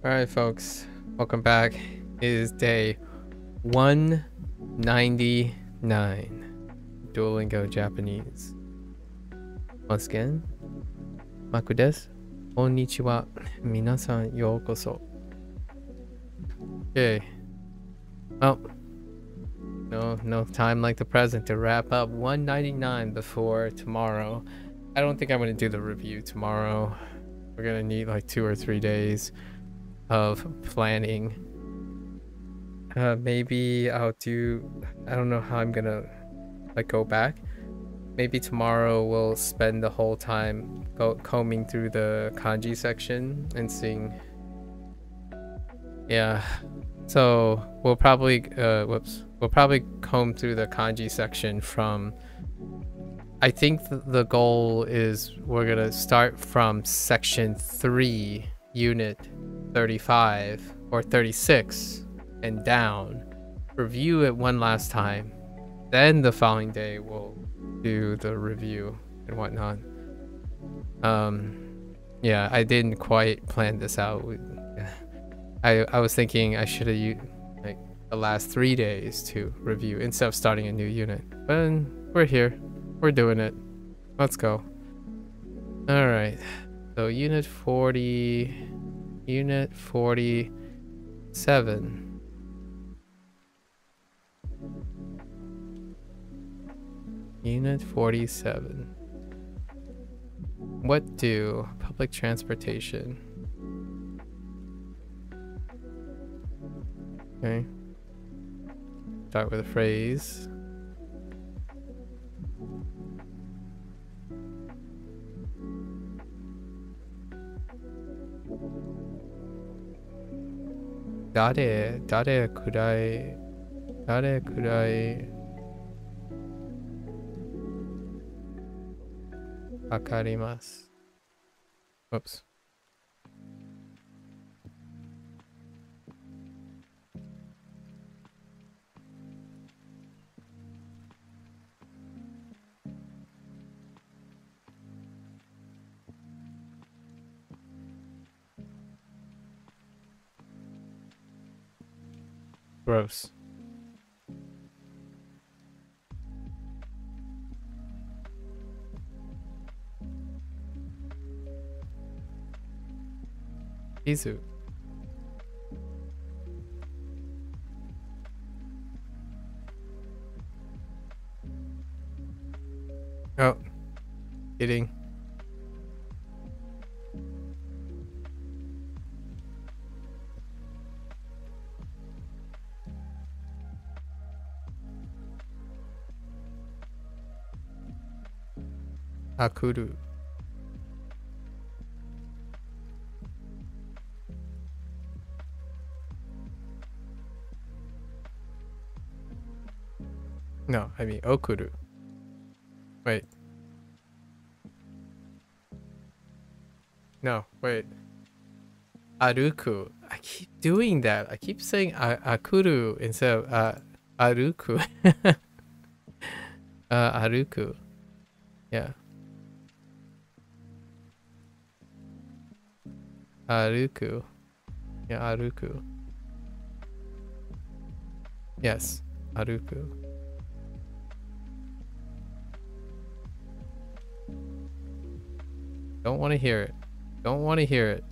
Alright folks, welcome back. It is day 199. Duolingo Japanese. Once again, MAKU desu. Konnichiwa. Minasan yokoso. Okay. Well, no time like the present to wrap up 199 before tomorrow. I don't think I'm going to do the review tomorrow. We're going to need like 2 or 3 days of planning. Maybe I'll do, I don't know how I'm gonna like go back. Maybe tomorrow we'll spend the whole time combing through the kanji section and seeing. Yeah, so we'll probably we'll probably comb through the kanji section from, I think the goal is we're gonna start from section 3 unit 35 or 36 and down, review it one last time, then the following day we'll do the review and whatnot. Yeah, I didn't quite plan this out. I was thinking I should have used like the last 3 days to review instead of starting a new unit, but we're here, we're doing it. Let's go. All right, so unit 40, unit 47. Unit 47. What do? Public transportation. Okay. Start with a phrase. Dare kurai wakarimasu. Oops. Gross. Izu. Oh, kidding. Akuru. No, I mean okuru. Wait. No, wait. Aruku. I keep doing that. I keep saying akuru instead of aruku. Aruku. Yeah. Aruku. Yeah, aruku. Yes, aruku. Don't want to hear it. Don't want to hear it.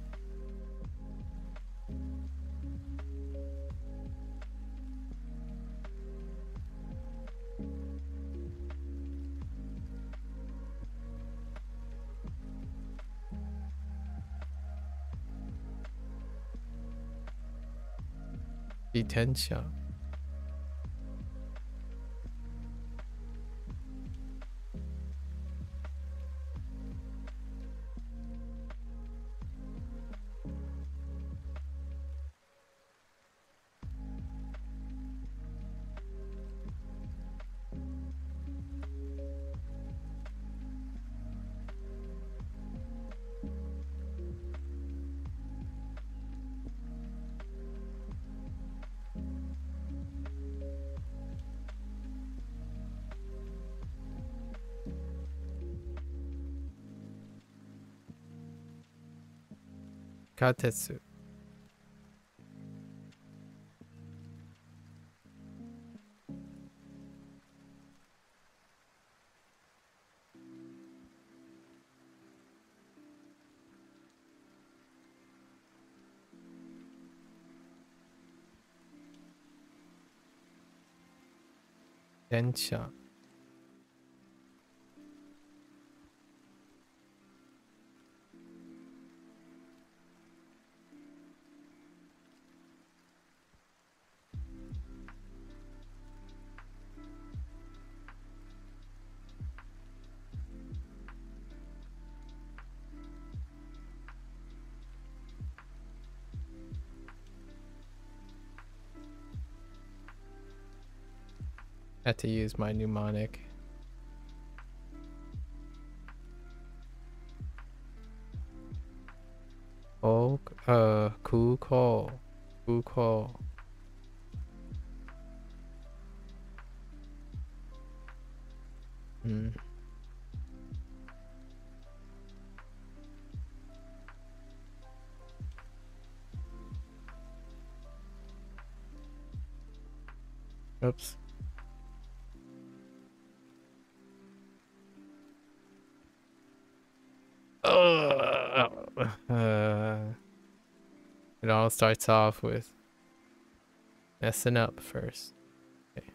Detention. Katetsu. Densha. Had to use my mnemonic. Oh, cool call. Cool call. Hmm. Oops. It all starts off with messing up first. Okay.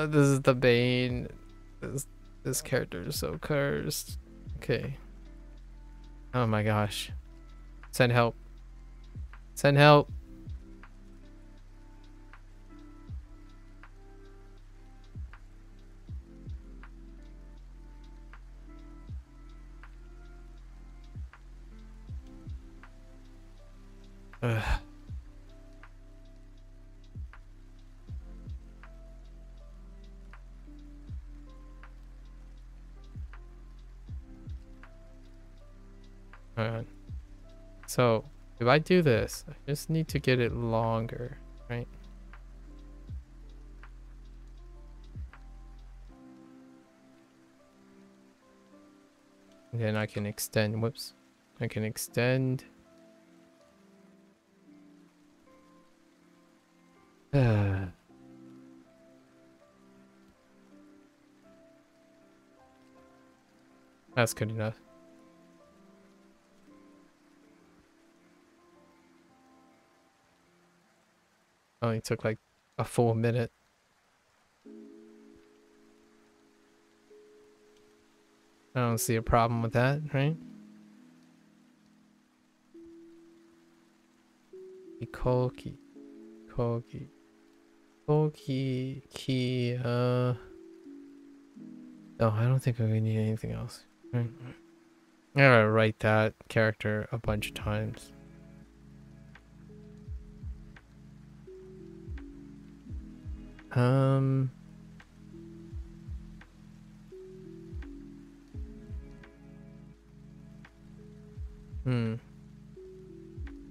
This is the bane. This character is so cursed. Okay. Oh my gosh. Send help. Send help. Ugh. Alright. So, if I do this, I just need to get it longer, right? And then I can extend, whoops. I can extend. That's good enough. Only took like a full minute. I don't see a problem with that, right? Koki. Koki. Koki. Key. No, I don't think we need anything else. Right. I gotta write that character a bunch of times.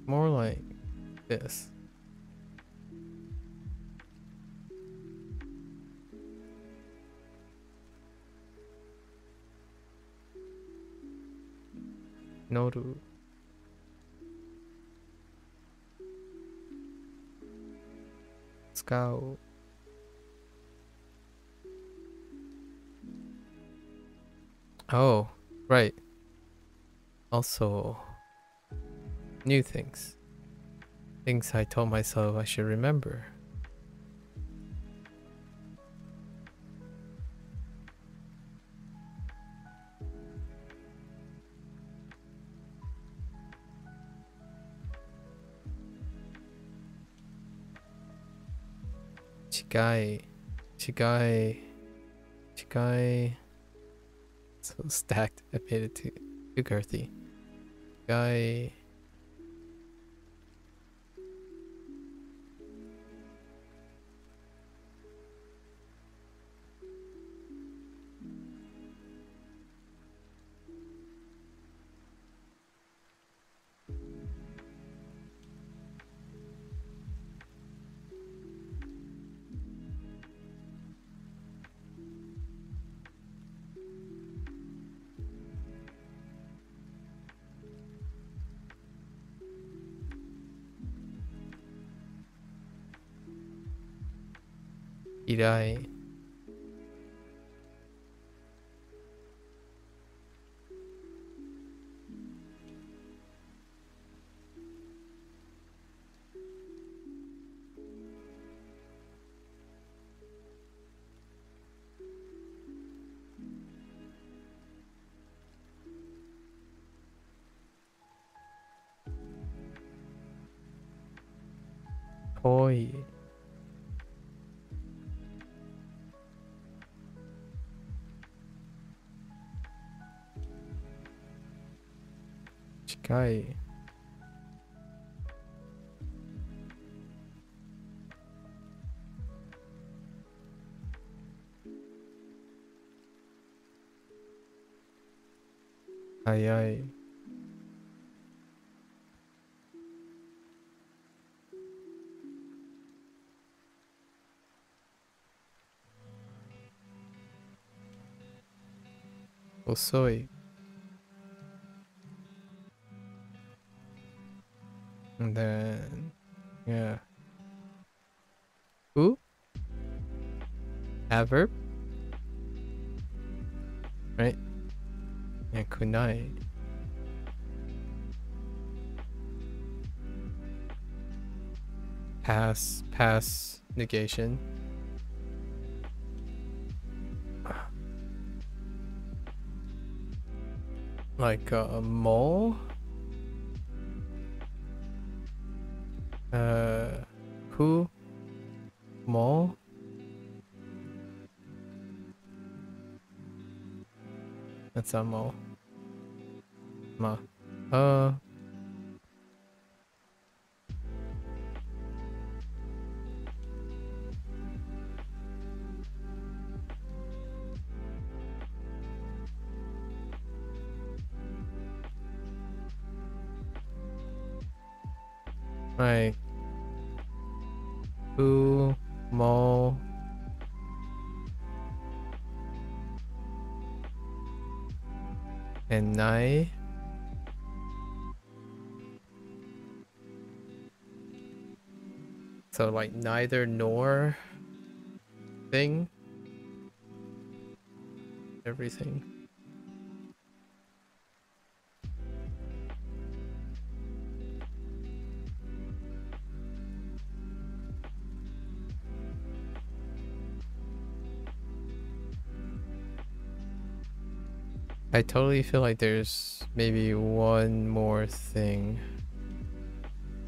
More like this. Noru. Skao. Oh, right. Also, new things. Things I told myself I should remember. Chigai. Chigai. Chigai. So stacked. I made it too girthy. Chigai. Irai. Poi. Chikai. Ayai. Osoi. And then, yeah. Who? Adverb? Right? And kunai. Pass negation. Like a mole? Who? Mole? That's a mole. Ma. Like who? Mole? And nai? So like neither nor thing? Everything. I totally feel like there's maybe one more thing.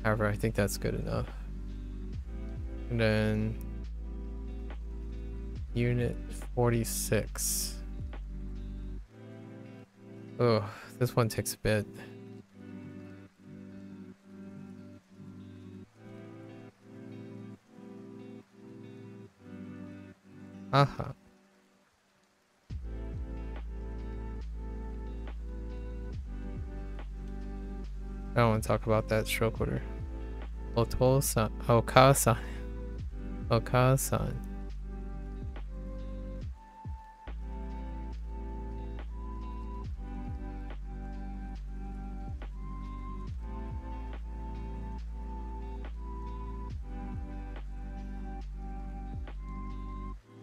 However, I think that's good enough. And then unit 46. Oh, this one takes a bit. Aha. I don't want to talk about that stroke order. Oto-san. Oka-san. Oka-san.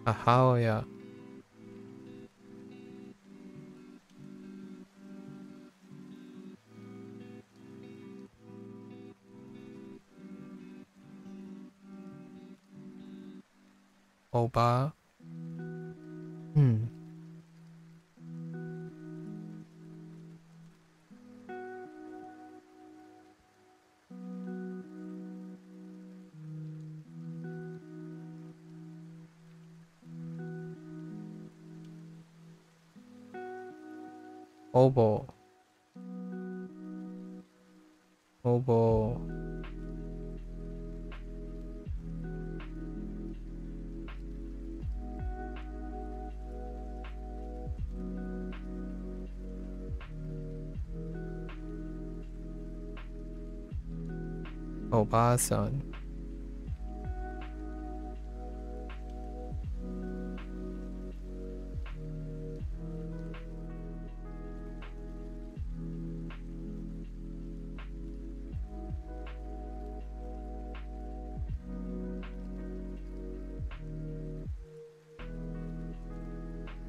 Ahaoya. Oba. Obo. Obo. Oba-san.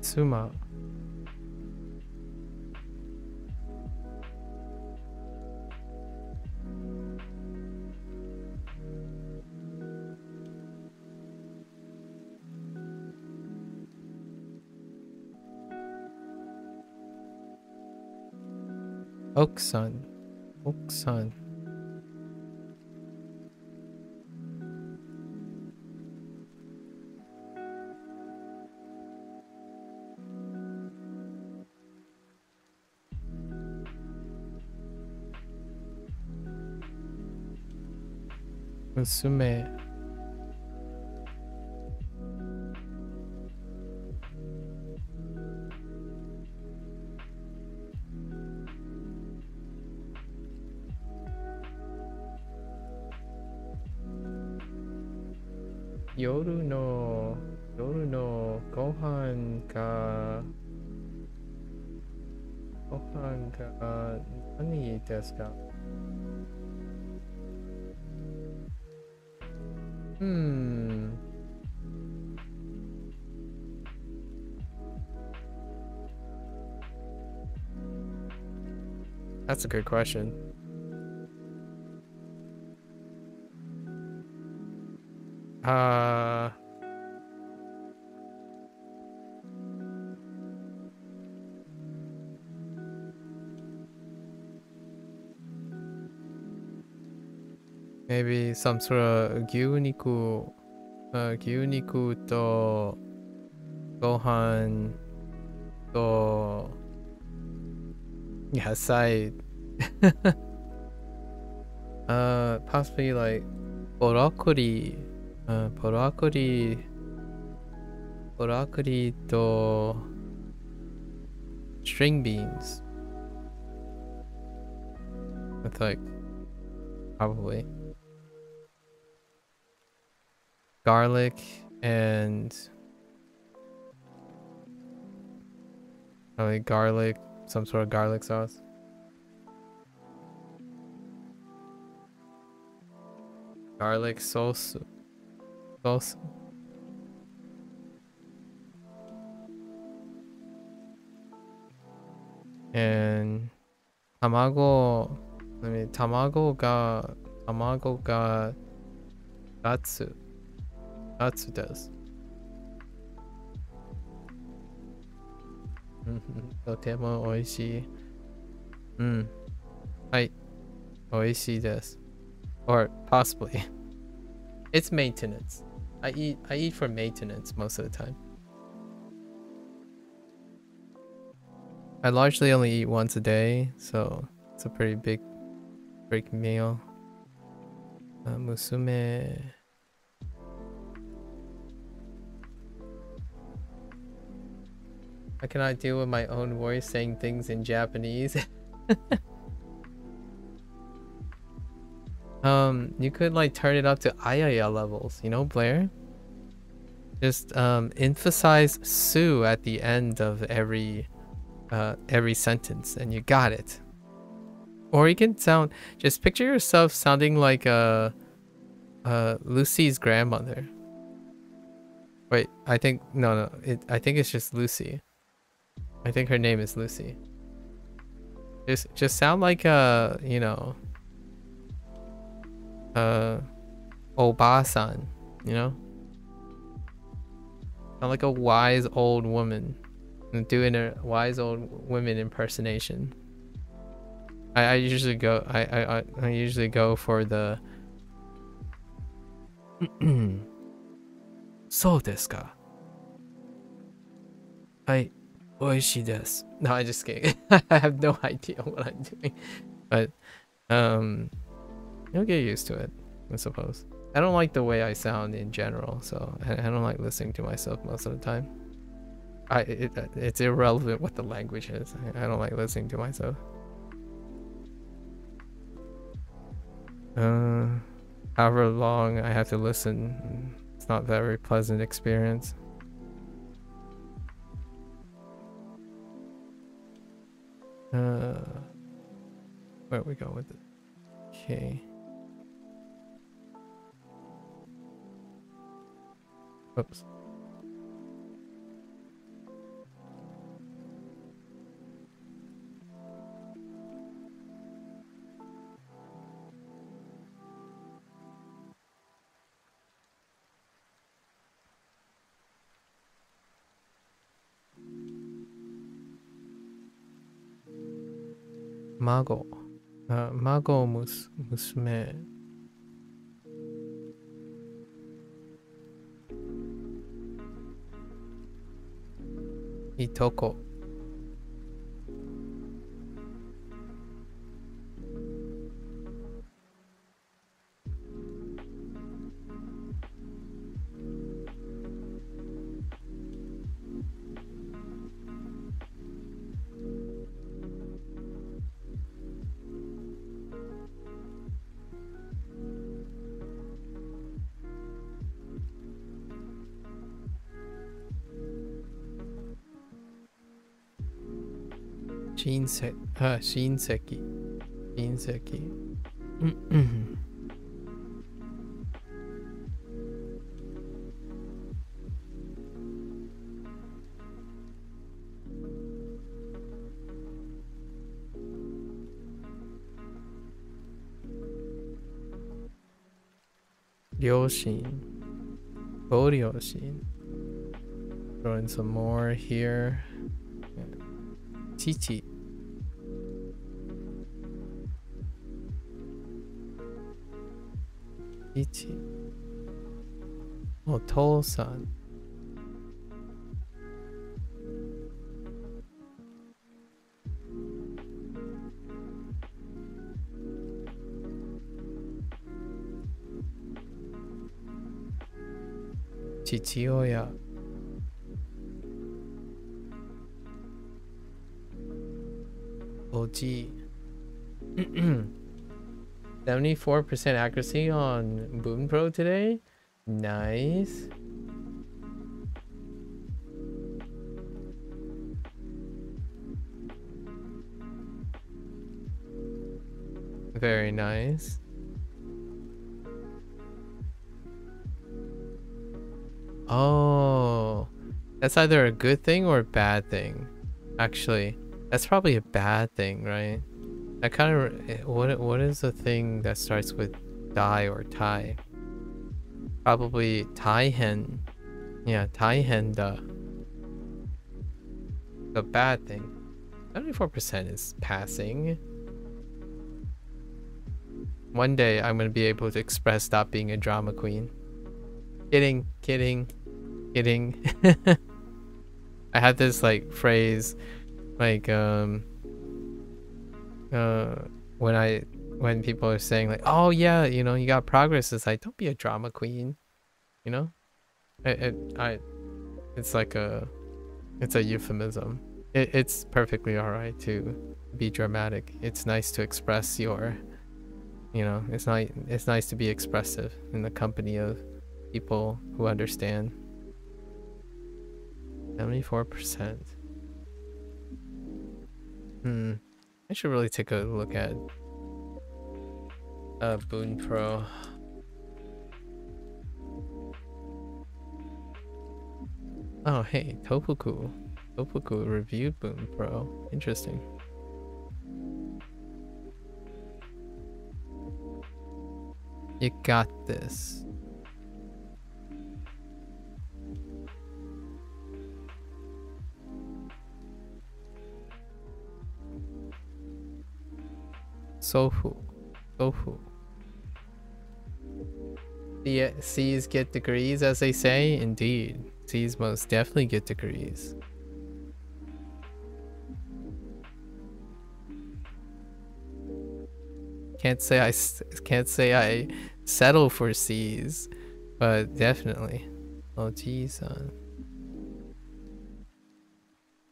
Suma. Oksan. Oksan. Musume. Yoru no gohan ga nani desu ka? That's a good question. Maybe some sort of gyuniku to gohan to yasai. Possibly like broccoli to string beans with like probably garlic and probably garlic, some sort of garlic sauce. Garlic sauce. And tamago ga gatsu desu. Totemo oishii. Hai. Oishii desu. Or possibly. It's maintenance. I eat for maintenance most of the time. I largely only eat once a day, so it's a pretty big meal. Musume. I cannot deal with my own voice saying things in Japanese. You could like turn it up to ayaya levels, you know, Blair? Just emphasize su at the end of every sentence and you got it. Or you can just picture yourself sounding like Lucy's grandmother. Wait, I think I think it's just Lucy. I think her name is Lucy. Just sound like you know, Oba-san, you know? Sound like a wise old woman. Doing a wise old woman impersonation. I usually go I usually go for the So desu ka? Hai, oishii desu. No, I just kidding. I have no idea what I'm doing. But you'll get used to it, I suppose. I don't like the way I sound in general, so I don't like listening to myself most of the time. It's irrelevant what the language is. I don't like listening to myself. However long I have to listen, it's not a very pleasant experience. Where we go with it? Okay. Oops. Mago. Mago musume. Itoko. Shinseki. Shinseki. 両親 ご両親 throw in some more here. 父 父 お父さん 父親 おじ 74% accuracy on Boom Pro today. Nice. Very nice. Oh, that's either a good thing or a bad thing. Actually, that's probably a bad thing, right? I kind of what is the thing that starts with die or tai? Probably taihen. Yeah, taihen the bad thing. 74% is passing. One day I'm gonna be able to express stop being a drama queen. Kidding, kidding, kidding. I had this like phrase like when people are saying like, oh yeah, you know, you got progress, it's like, don't be a drama queen, you know. It's like it's a euphemism. It's perfectly all right to be dramatic. It's nice to express your, you know, it's nice to be expressive in the company of people who understand. 74%. I should really take a look at Boon Pro. Oh hey, Tofuku reviewed Boon Pro. Interesting. You got this. Sofu. The C's get degrees, as they say. Indeed, C's most definitely get degrees. Can't say I settle for C's, but definitely. Oh geez,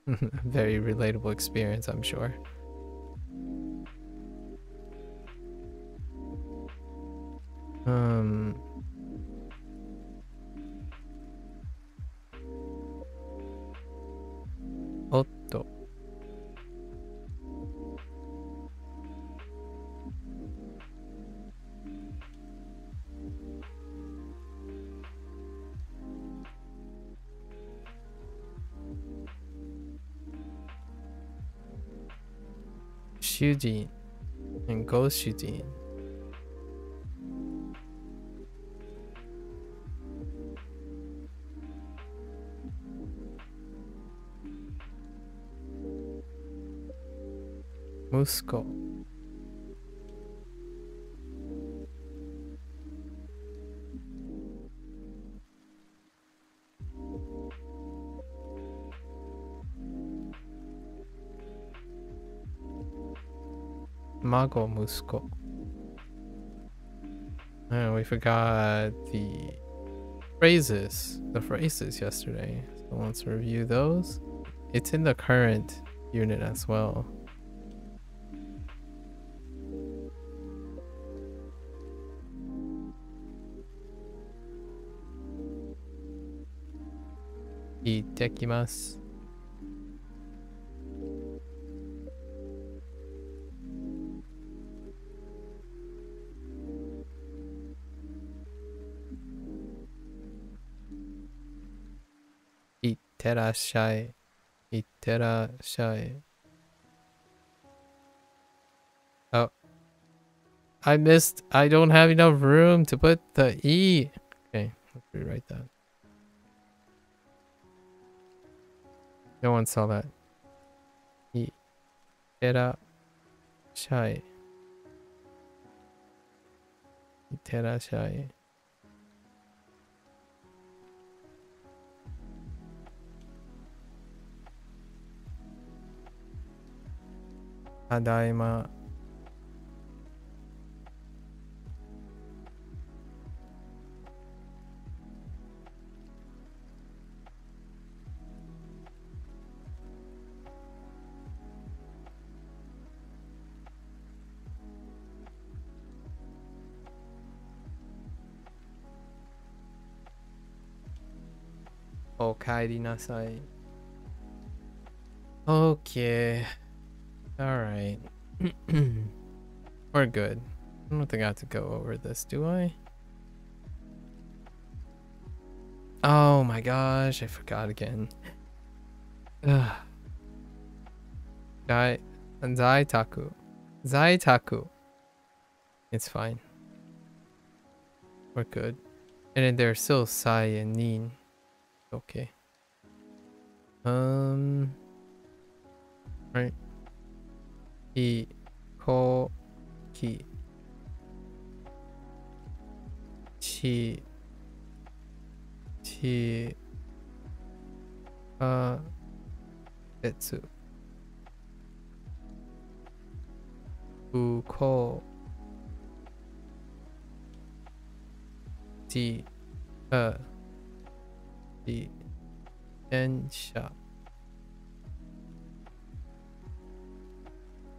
very relatable experience, I'm sure. Otto. Shujin and Go-Shujin. Musko. Mago Musko. Oh, we forgot the phrases yesterday. So let's review those. It's in the current unit as well. Itekimasu. てらっしゃい。いってらっしゃい。Oh, I missed. I don't have enough room to put the E. Okay, let's rewrite that. No one saw that. E. てらっしゃい。いってらっしゃい。ただいま。おかえりなさい。Okay. Alright. We're good. I don't think I have to go over this, do I? Oh my gosh, I forgot again. Ugh. Zaitaku. Zaitaku. It's fine. We're good. And then there's still Sai and Nin. Okay. Right. Ko ki. Chi. Betsu. Uko. Di. Di. Densha.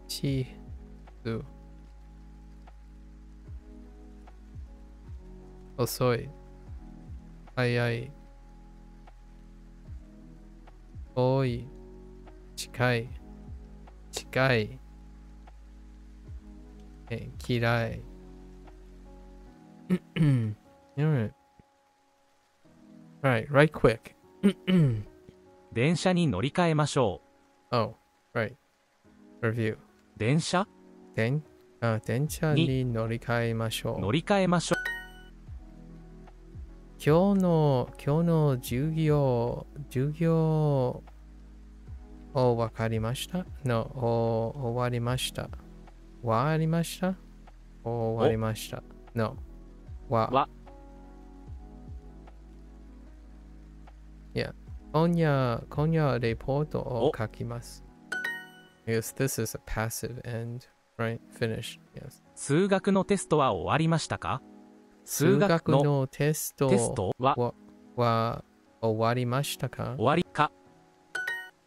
Chi. Zu. Osoi. Ayai. Oi. Chikai. Chikai. Kirai. Alright. Alright, right quick. 電車に乗り換えましょ Oh, right. Review. う。電車電車に乗り換えましょう。乗り換えましょう。今日の授業わかりましたの終わりました。終わりました終わりました。のわ。いや、今夜レポートを書きます。Yes, this is a passive end, right? Finished, yes. 数学のテストは終わりましたか？数学のテストは終わりましたか？終わりか。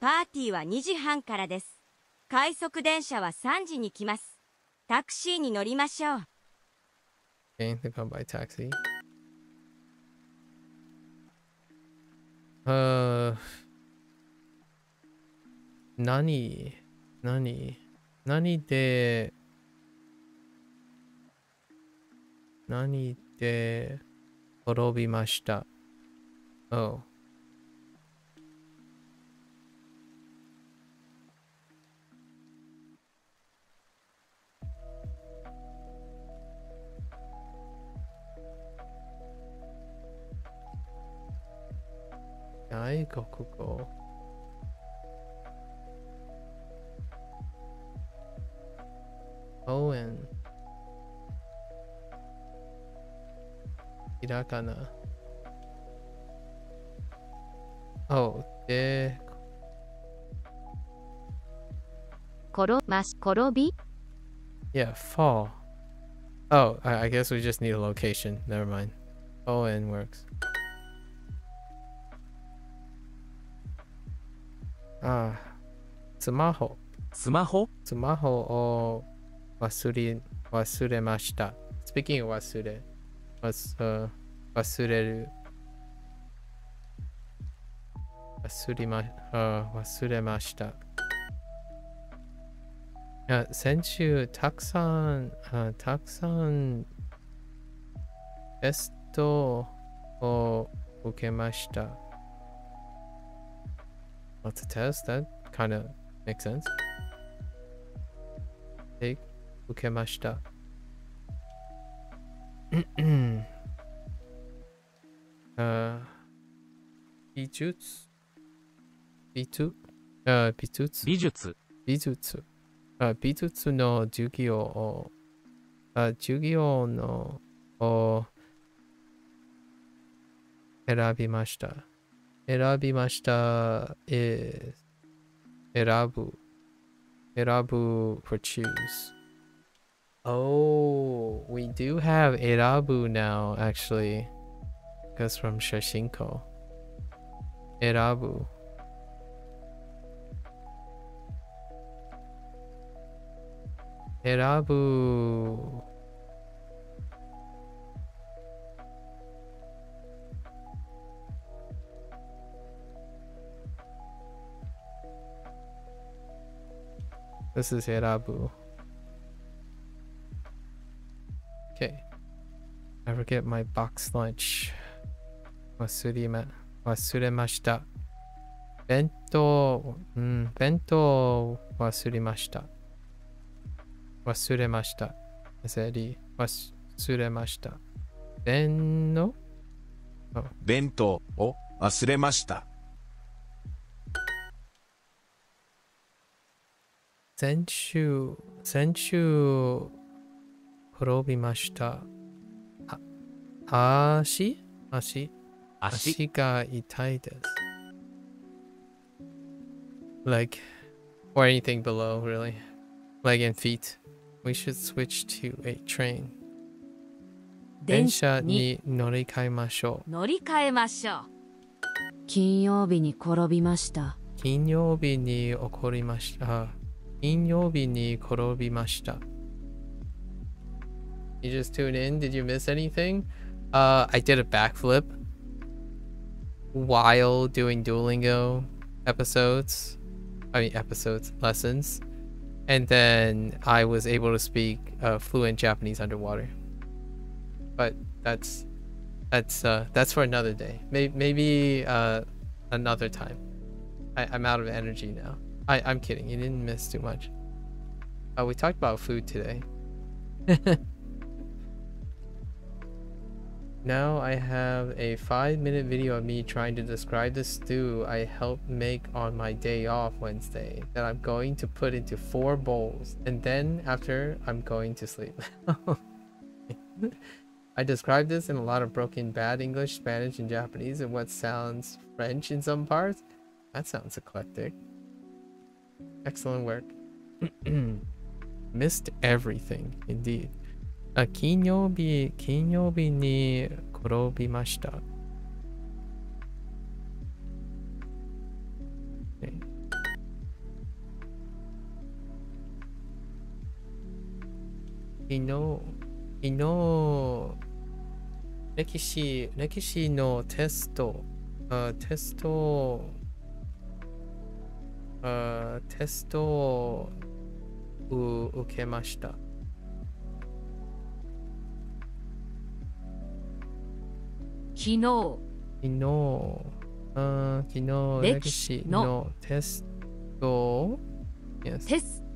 パーティーは2時半からです。快速電車は3時に来ます。タクシーに乗りましょう。Okay, they come by taxi. Naniで滅びました。Oh. Gokugo. Owen. Hirakana. Oh, de. 転び Yeah, fall. Oh, I guess we just need a location. Never mind. Owen works. Ah, スマホを忘れました。Speaking of 忘れる。忘れました。いや、先週たくさんテストを受けました。Lots of tests. That kind of makes sense. Take. Ukemashita. 美術美術美術美術、美術美術の授業を授業のを選びました。選びました is 選ぶ for choose. Oh, we do have 選ぶ now actually. Goes from Shoshinko. 選ぶ 選ぶ This is 選ぶ Okay. I forget my box lunch. 忘れました。弁当忘れました。忘れました。忘れました。弁当を忘れました。先週転びました。足が痛いです。Like, or anything below, really. Leg and feet. We should switch to a train. 電車に乗り換えましょう。金曜日に転びました。金曜日に転びました。You just tuned in. Did you miss anything? I did a backflip while doing Duolingo lessons. And then I was able to speak fluent Japanese underwater. But that's for another day. Maybe another time. I'm out of energy now. I'm kidding. You didn't miss too much. We talked about food today. Now I have a 5-minute video of me trying to describe the stew I helped make on my day off Wednesday that I'm going to put into 4 bowls, and then after I'm going to sleep. I described this in a lot of broken bad English, Spanish, and Japanese, and what sounds French in some parts. That sounds eclectic. Excellent work. Missed everything, indeed. 金曜日に転びました。昨日歴史のテストを受けました。昨日歴史のテスト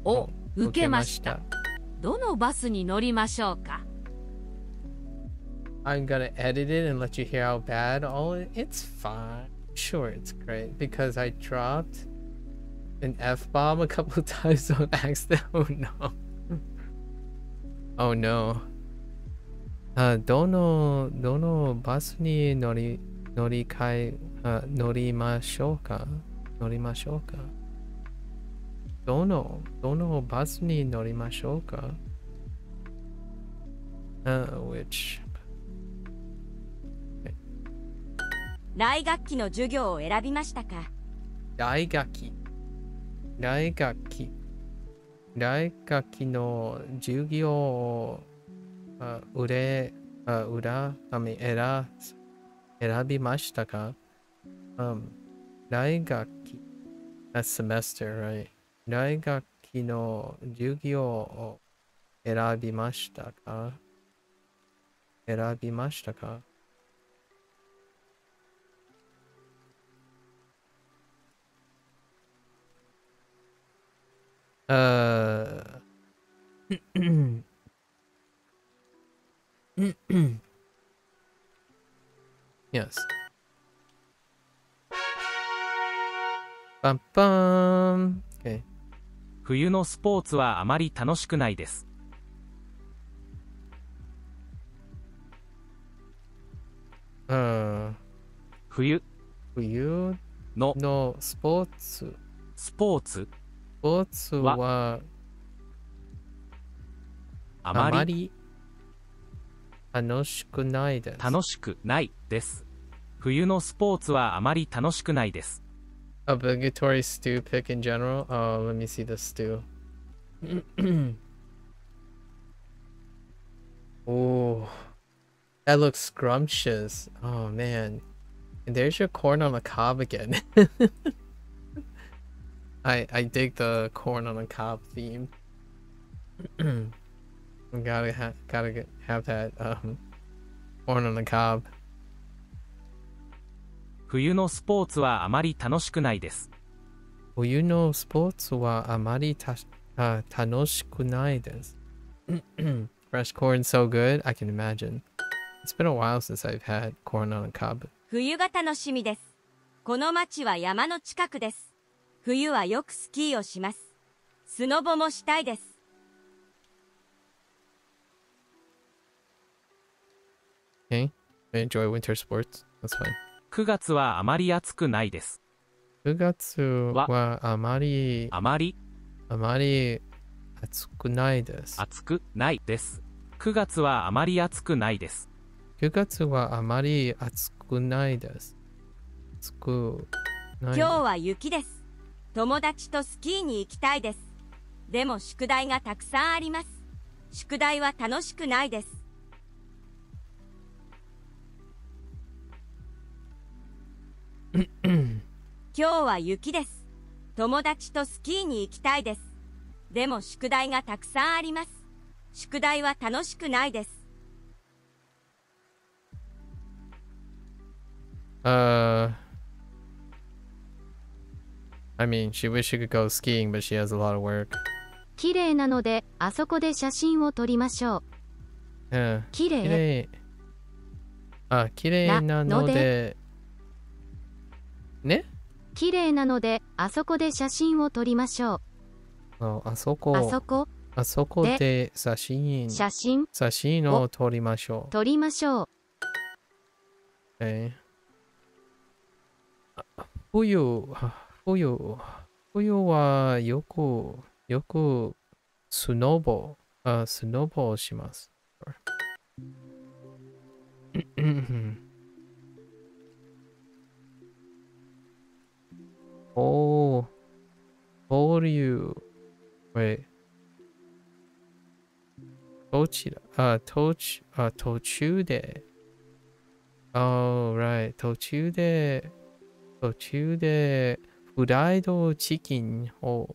を受けました。どのバスに乗りましょうか？ I'm gonna edit it and let you hear how bad it's fine. Sure, it's great because I dropped an F-bomb a couple times on accident. Oh no. Oh no. どのバスに乗りましょうか？どのバスに乗りましょうか？ which 来学期の授業を選びましたか？来学期の授業を選びましたか？来学期 That's semester, right? 来学期の授業を選びましたか？ Uh, yes. Bum bum. Okay. 冬のスポーツはあまり楽しくないです。冬冬ののスポーツはあまり楽しくないです。楽しくないです。冬のスポーツはあまり楽しくないです。Obligatory stew pick in general. Oh, let me see the stew. Oh, that looks scrumptious. Oh man. And there's your corn on the cob again. I dig the corn on the cob theme. gotta have that corn on the cob. 冬のスポーツはあまり楽しくないです。冬のスポーツはあまり楽しくないです。Fresh corn so good, I can imagine. It's been a while since I've had corn on a cob. 冬が楽しみです。この町は山の近くです。冬はよくスキーをします。スノボもしたいです。Okay, I enjoy winter sports. That's fine. 9月はあまり暑くないです。9月はあまり暑くないです。暑くないです。9月はあまり暑くないです。9月はあまり暑くないです。今日は雪です。友達とスキーに行きたいです。でも宿題がたくさんあります。宿題は楽しくないです。今日は雪です。友達とスキーに行きたいです。でも宿題がたくさんあります。宿題は楽しくないです。I mean, she wished she could go skiing, but she has a lot of work. 綺麗なので、あそこで写真を撮りましょう。綺麗綺麗なので、ね？綺麗なので、あそこで写真を撮りましょう。あそこで写真を撮りましょう。撮りましょう。冬はよくスノボをします。Oh, told you. Wait. 途中で。Oh, right. 途中でフライドチキンを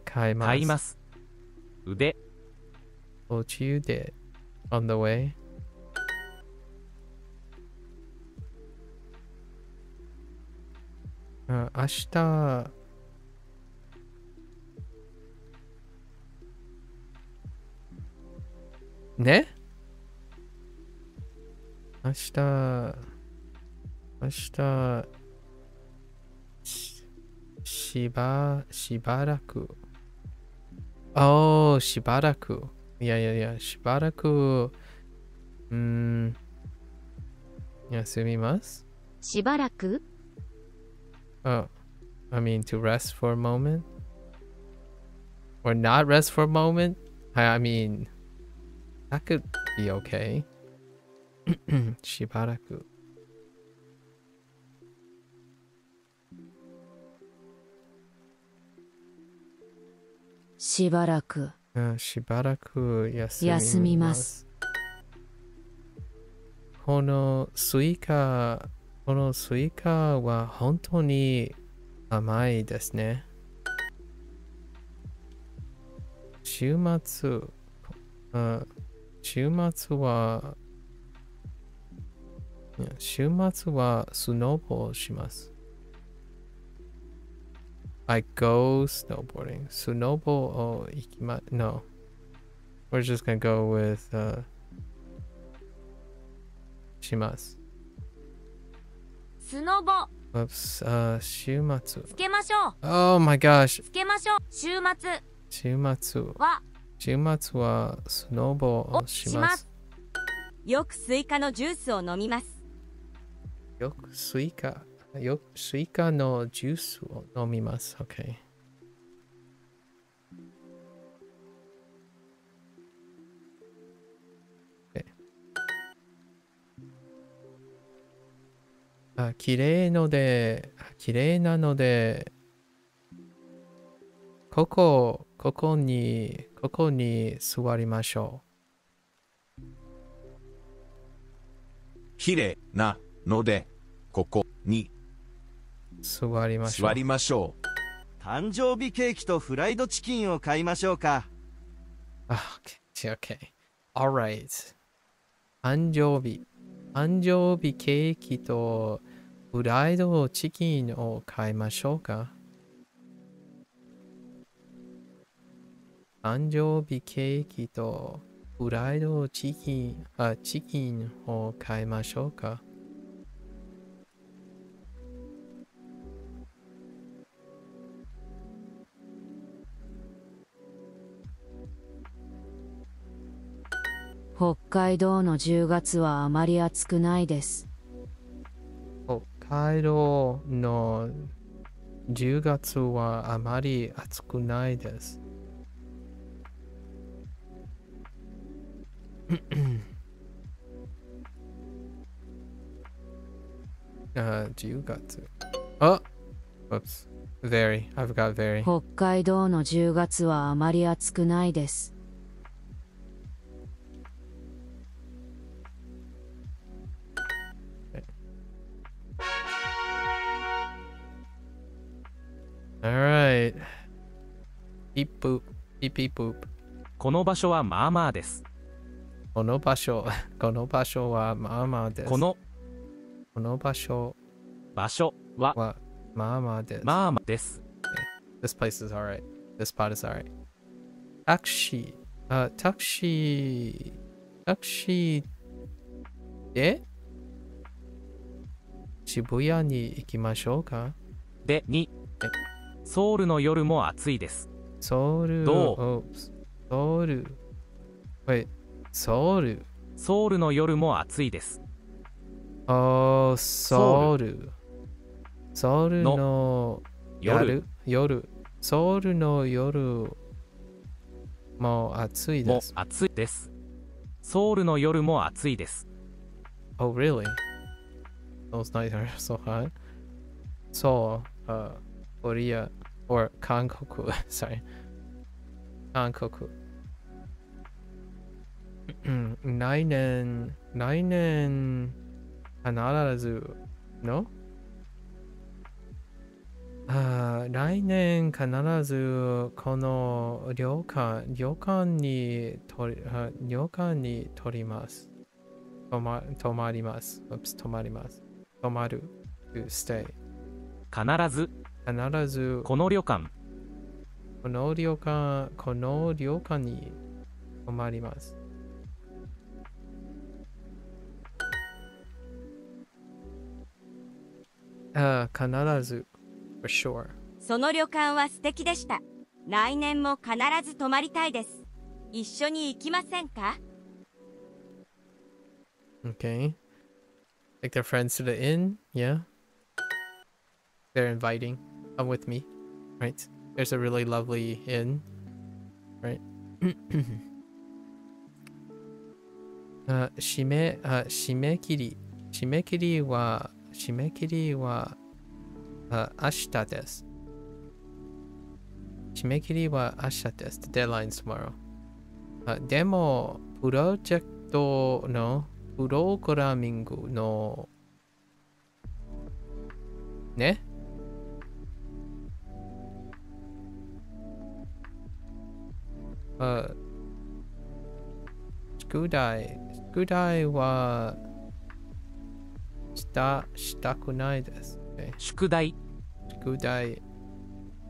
買います。腕。途中で on the way. 明日ね明日しばらくしばらくいやしばらく休みますしばらくI mean to rest for a moment or not rest for a moment. I mean that could be okay. しばらくしばらく休みます。このスイカは本当に甘いですね。週末はスノボをします。I go snowboarding. Sunobo o ikima. No. We're just gonna go with shimasu. スノボ Oops. 週末。つけましょう Oh my gosh. つけましょう週末週末。は週末はスノボをします。よくスイカのジュースを飲みます。よくスイカのジュースを飲みます。OK。綺麗なので、ここに座りましょう。きれいなので、ここに座りましょう。座りましょう。誕生日ケーキとフライドチキンを買いましょうか。Okay. Alright. 誕生日ケーキとフライドチキンを買いましょうか。誕生日ケーキとフライドチキンを買いましょうか。北海道の10月はあまり暑くないです。北海道の10月はあまり暑くないです。10月。Oops. Very. I forgot very. 北海道の10月はあまり暑くないです。Alright. Beep boop. Beep beep boop. この場所はまあまあです。この場所はまあまあです。この場所はまあまあです。まあまあです。This place is alright. This spot is alright. タクシーで渋谷に行きましょうか。で、ソウルの夜も暑いです。ソウルの夜も暑いです。ソウルの夜も暑いです。ソウルの夜も暑いです。Oh, really? Those nights are so hot. So, Korea or Hankoku. Sorry. Hankoku. 来年必ずの来年必ずこの旅館に泊まります。泊まる。to stay。必ずこの旅館に泊まります。必ず。For sure。その旅館は素敵でした。来年も必ず泊まりたいです。一緒に行きませんか？ Okay. Take their friends to the inn. Yeah. They're inviting. Come with me. Right. There's a really lovely inn. Right. 締め切りは明日です。締め切りは明日です。The deadline's tomorrow. でも、プロジェクトのプログラミングのね。宿題はしたくないです。宿題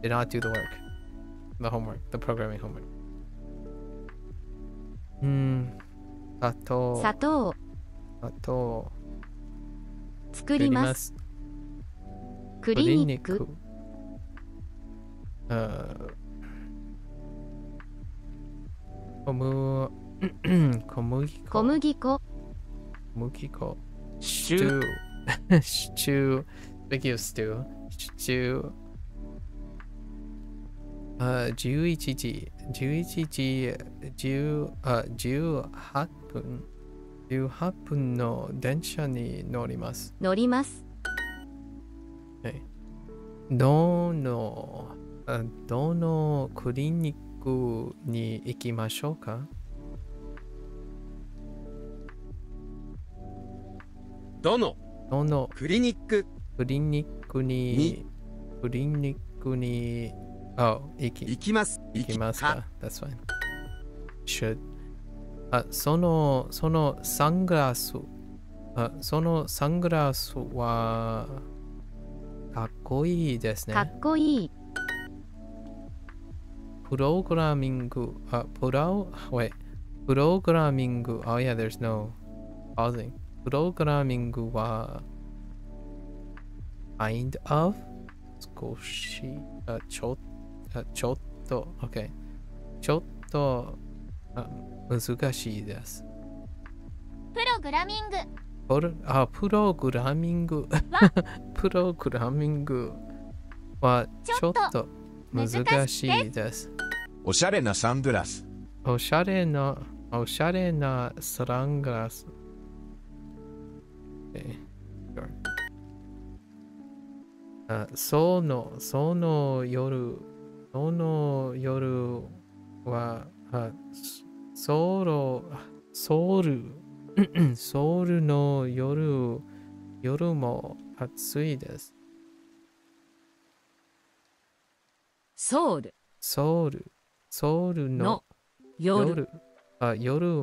did not do the work. The homework. The programming homework. 砂糖。砂糖。砂糖。作ります。クリニック。小麦粉。小麦粉。小麦粉。stew. Stew. Speaking of stew. Stew. 11時。11時。18分。18分の電車に乗ります。乗ります。どのクリニックに行きましょうか？どのクリニックに行きますか？ That's fine. Should. そのサングラスはかっこいいですね。かっこいい。プログラミング。Oh yeah, there's no pausing. プログラミングは kind of 少しちょっと OK ちょっと難しいです。プログラミングはちょっと難しいです。おしゃれなサングラス。おしゃれなサングラス。その夜はソウルの夜も暑いです。ソウルの夜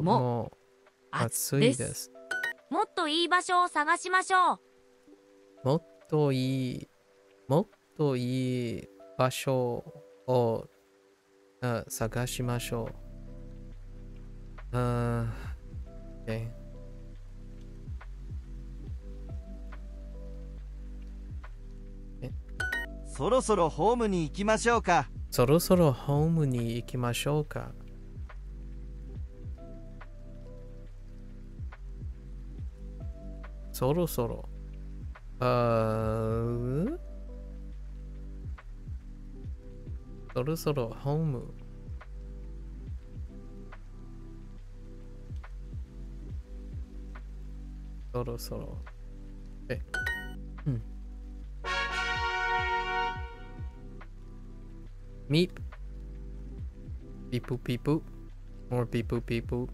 も暑いです。もっといい場所を探しましょう。もっといい場所を探しましょう。Okay. そろそろホームに行きましょうか。そろそろホームに行きましょうか。そろそろ。そろそろホーム。そろそろ。Meep. Beep boop beep boop. More beep boop beep boop.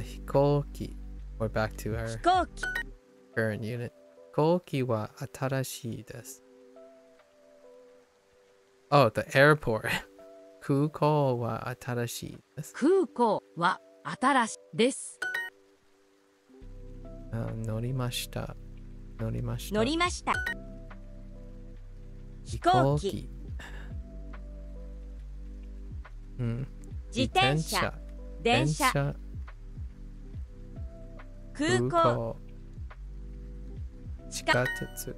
飛行機。We're back to our 飛行機。current unit. 飛行機は新しいです。Oh, the airport. 空港は新しいです。空港は新しいです。乗りました。飛行機。自転車。電車。空港。地下鉄。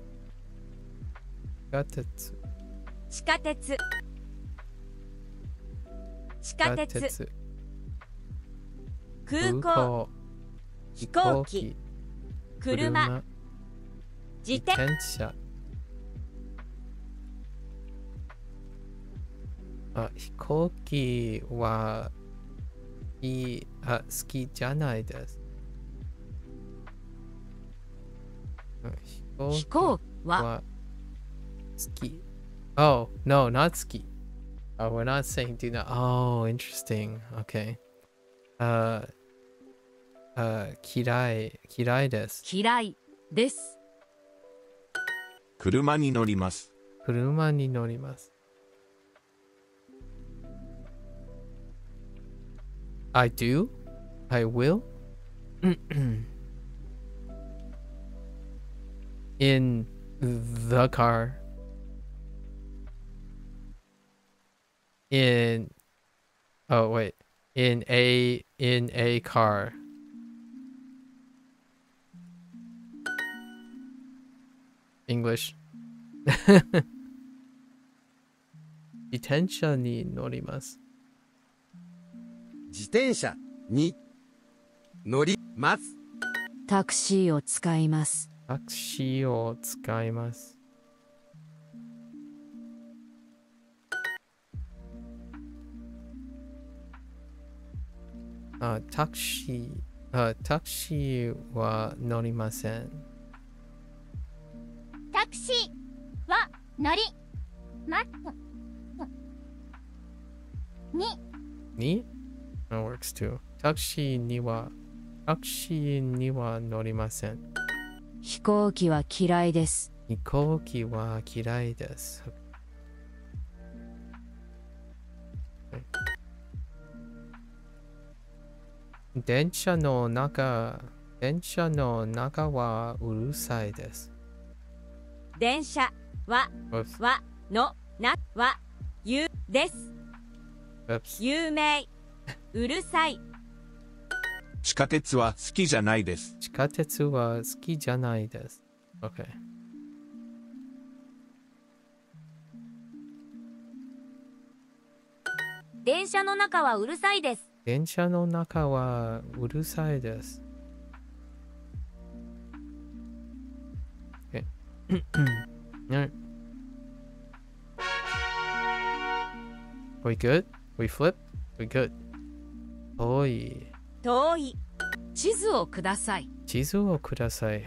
空港。飛行機。車。自転車。飛行機は好きじゃないです。飛行は好き。Oh, no, not 好き。We're not saying do not. Oh, interesting. Okay. 嫌いです。嫌いです。車に乗ります。I do. I will. In the car. In oh wait, in a car. English. 自転車に乗ります。自転車に乗ります。タクシーを使います。タクシーを使います。タクシーは乗りません。タクシーは乗りますに That works too. タクシーには乗りません。飛行機は嫌いです。飛行機は嫌いです。電車の中はうるさいです。電車はのなはゆです。有名うるさい。地下鉄は好きじゃないです。地下鉄は好きじゃないです。OK。電車の中はうるさいです。電車の中はうるさいです。Okay. Alright. We good? We flip? We good? 遠い。遠い。地図をください。地図をください。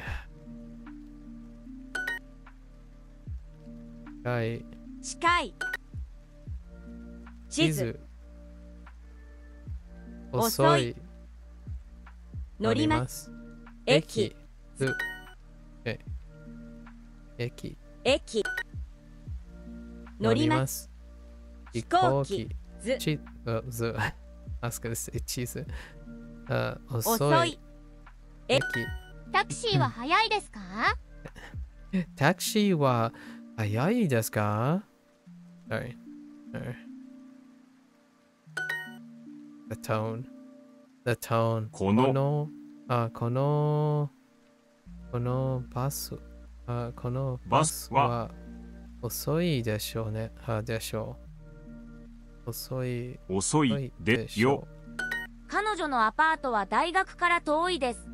近い。近い。地図。遅い。乗ります。駅。駅。駅。乗ります。飛行機。ず。I was gonna say 地図。遅い。駅。タクシーは早いですか？タクシーは早いですか？ Sorry. The tone. このバスは遅いでしょうね。でしょう。遅いでしょう。彼女のアパートは大学から遠いです。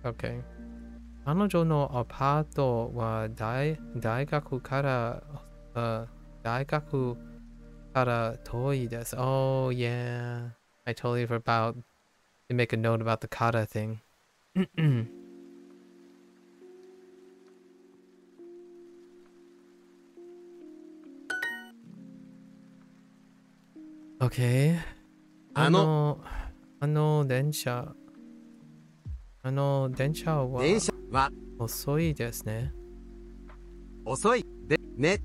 Okay. 彼女のアパートは大学から遠いです。Oh yeah. I totally forgot to make a note about the kata thing. Okay. 電車は遅いですね。遅いでね。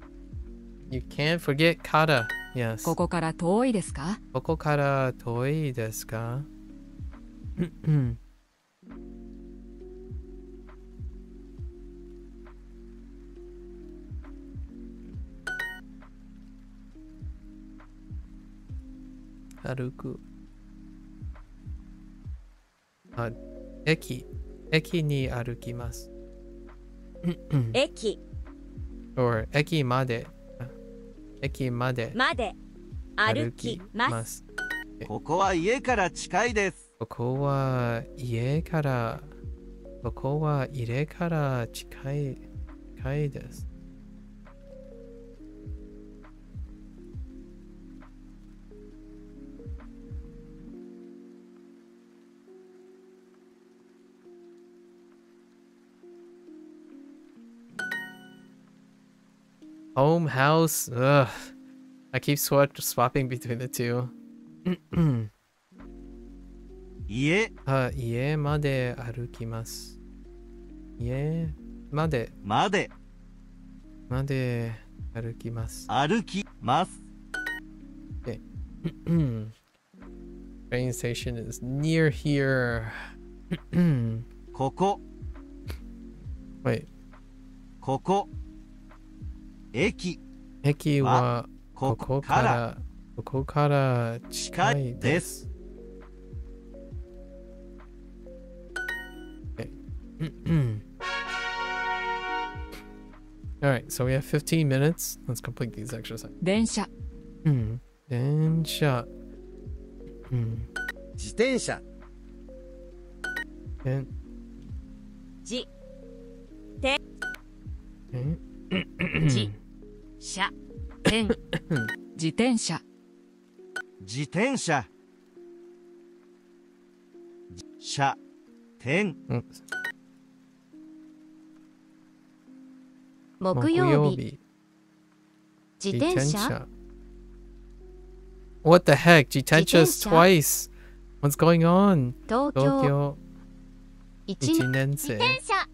You can't forget kata. Yes. ここから遠いですか？ここから遠いですか？歩く。駅に歩きます。駅。or 駅まで歩きます。ここは家から近いです。ここは家から近いです。Home, house, ugh. I keep swapping between the two. 家まで歩きます。家まで歩きます。Okay. Train station is near here. ここ Wait. ここ。駅。駅はここから近いです。Okay. All right, so we have 15 minutes. Let's complete these exercises. 電車、電車。自転車。じ、自、車、転、自転車、自転車。車。転。木曜日。自転車。 What the heck? Jitencha's twice. What's going on? 東京。1年生。電車。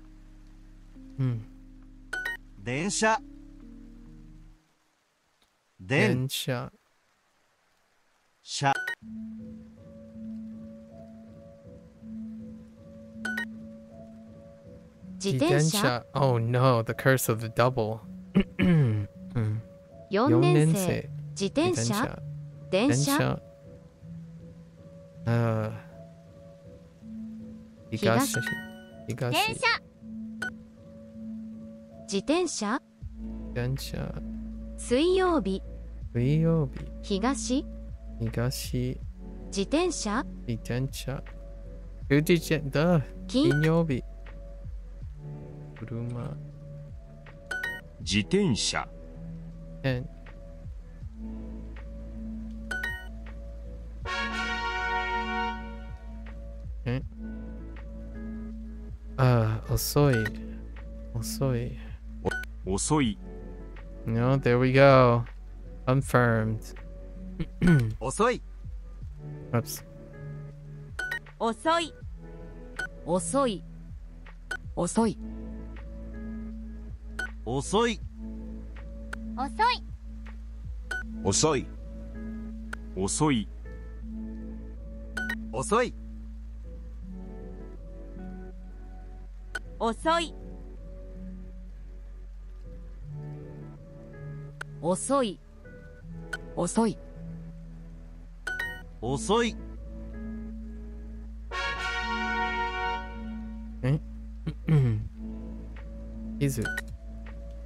電車。電車。車。自転車。 Oh no, the curse of the double. 4年生。自転車。電車。東。電車。自転車。電車。水曜日。水曜日。東。東。自転車。自転車。金曜日。車。自転車、遅い。遅い、 No, there we go. Confirmed. 遅い。 Oops. 遅い。遅い、遅い、遅い。遅い。遅い。遅い、遅い。遅い。遅い、遅い、遅い。地図。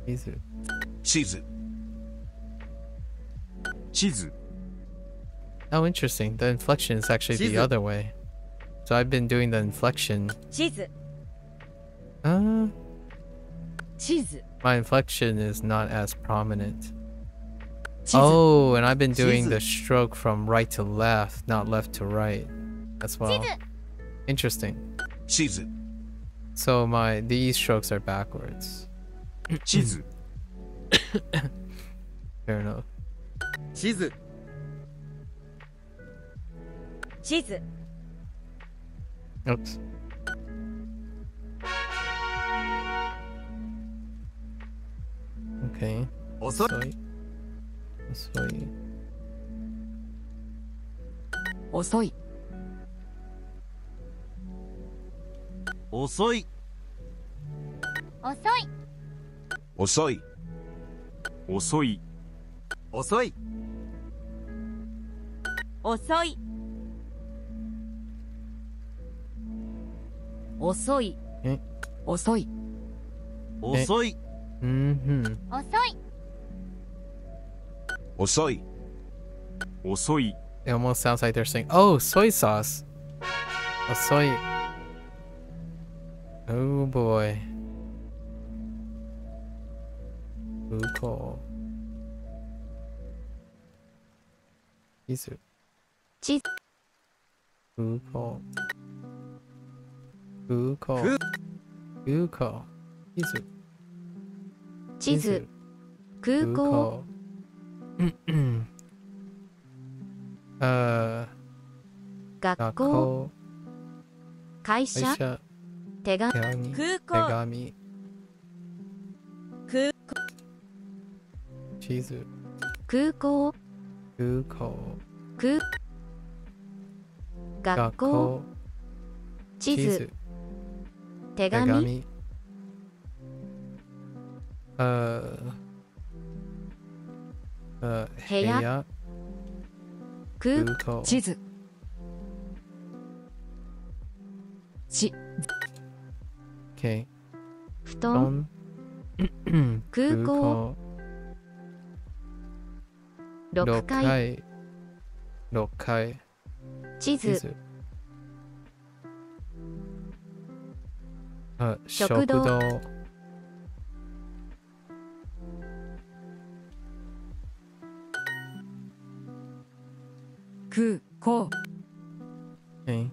地図。地図、 Oh, interesting. The inflection is actually the other way. So I've been doing the inflection. 地図。地図、 My inflection is not as prominent. 地図、 Oh, and I've been doing the stroke from right to left, not left to right as well. Interesting. 地図。 So these strokes are backwards. 地図、 Fair enough. 地図。地図。 Oops. Okay. 遅い。遅い。遅い、遅い。遅い。遅い。遅い、遅い。遅い。遅い、遅い、遅い。Mm-hmm. 遅い。遅い。遅い、 It almost sounds like they're saying, "Oh, soy sauce." Oh, soy. Oh boy. Ooh, cool. Izu. 地 Ooh, cool. Ooh, cool. Ooh, cool. Izu. 地図。空港。学校。会社。手紙。空港。手紙。空地図。空港。空港。学校。地図。手紙。部屋空港地図ち OK 布団空港6階6階地図食堂空港6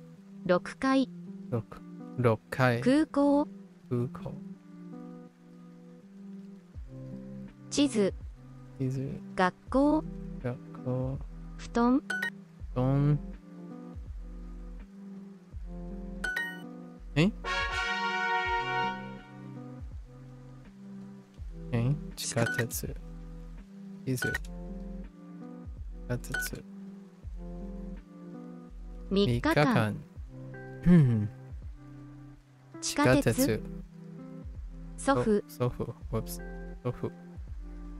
6階6階空港空港地図地図学校学校布団布団地下鉄地図地下鉄3 3日日間間地下鉄祖父祖父祖父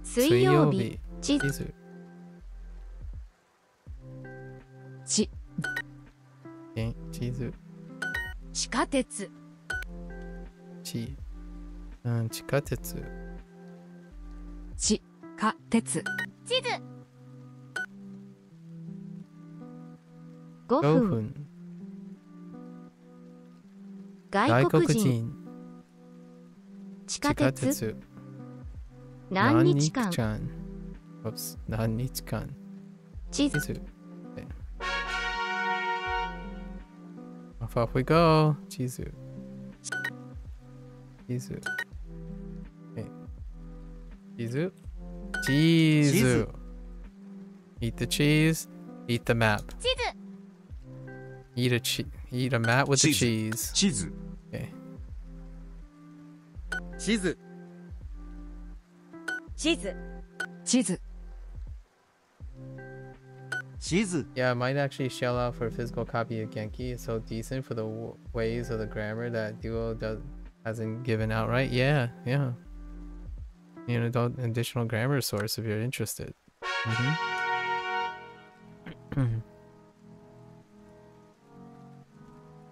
水曜日地図地図ち地図地下鉄地下鉄地下鉄地図5 5分分外国人地下鉄何日間何日間地図地図 Off we go 地図地図地図 cheese eat the cheese eat the map 地図 eat a mat with the cheese 地図 okay 地図地図地図地図 Yeah, I might actually shell out for a physical copy of Genki. It's so decent for the ways of the grammar that Duo hasn't given out, right? Yeah. You know, additional grammar source if you're interested.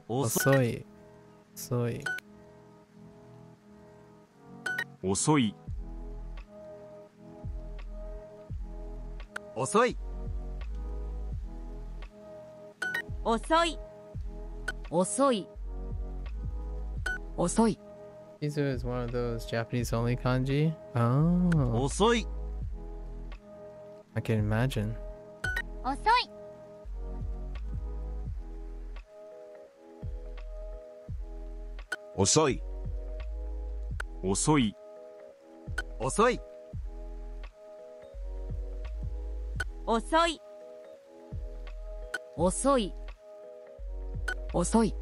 Osoi. Soy. 遅い遅い遅い遅い遅い Shizu is one of those Japanese only kanji. Oh, 遅い I can imagine. 遅い遅い遅い遅い遅い遅い遅い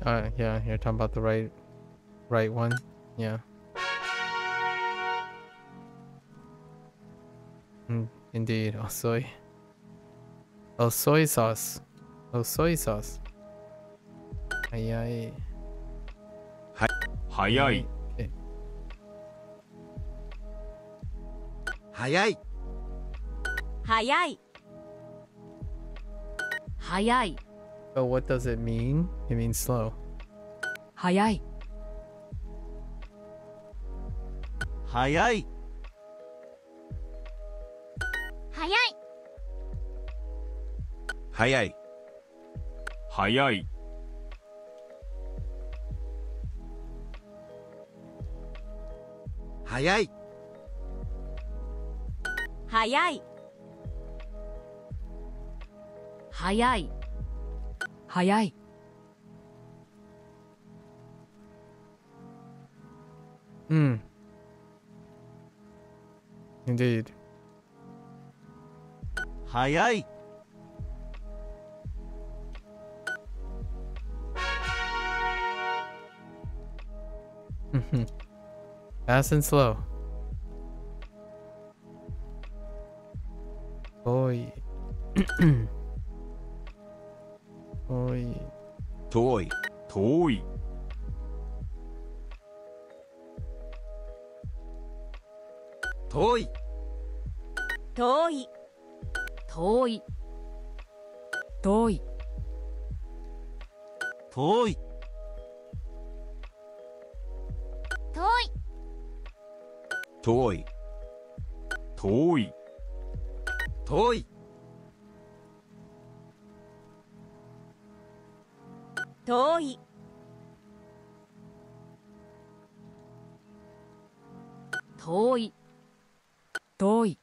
Yeah, you're talking about the right one. Yeah. Indeed, osoi. Soy sauce. Soy sauce. Ayai. 早い Okay. 早い早い早い But what does it mean? It means slow. 早い早い早い早い早い早い早い早い早い Indeed. 早い Fast and slow. Oi. Oi. 遠い遠い遠い遠い遠い遠い遠い遠い遠い遠い遠い遠い遠い遠い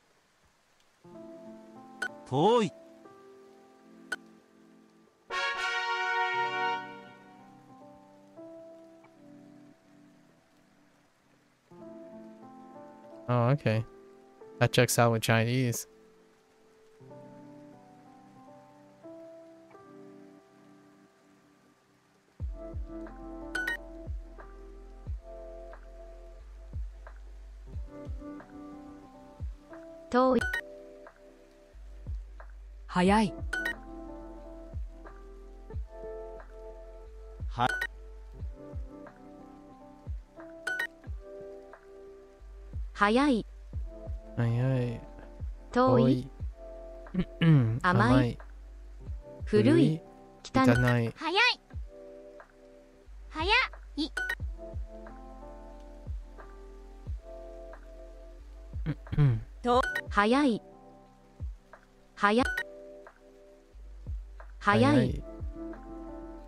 遠い Oh, okay. That checks out with Chinese. Toi. 早い早い。早い。遠い。甘い。古い。汚い。早い早い早い。早い。早い。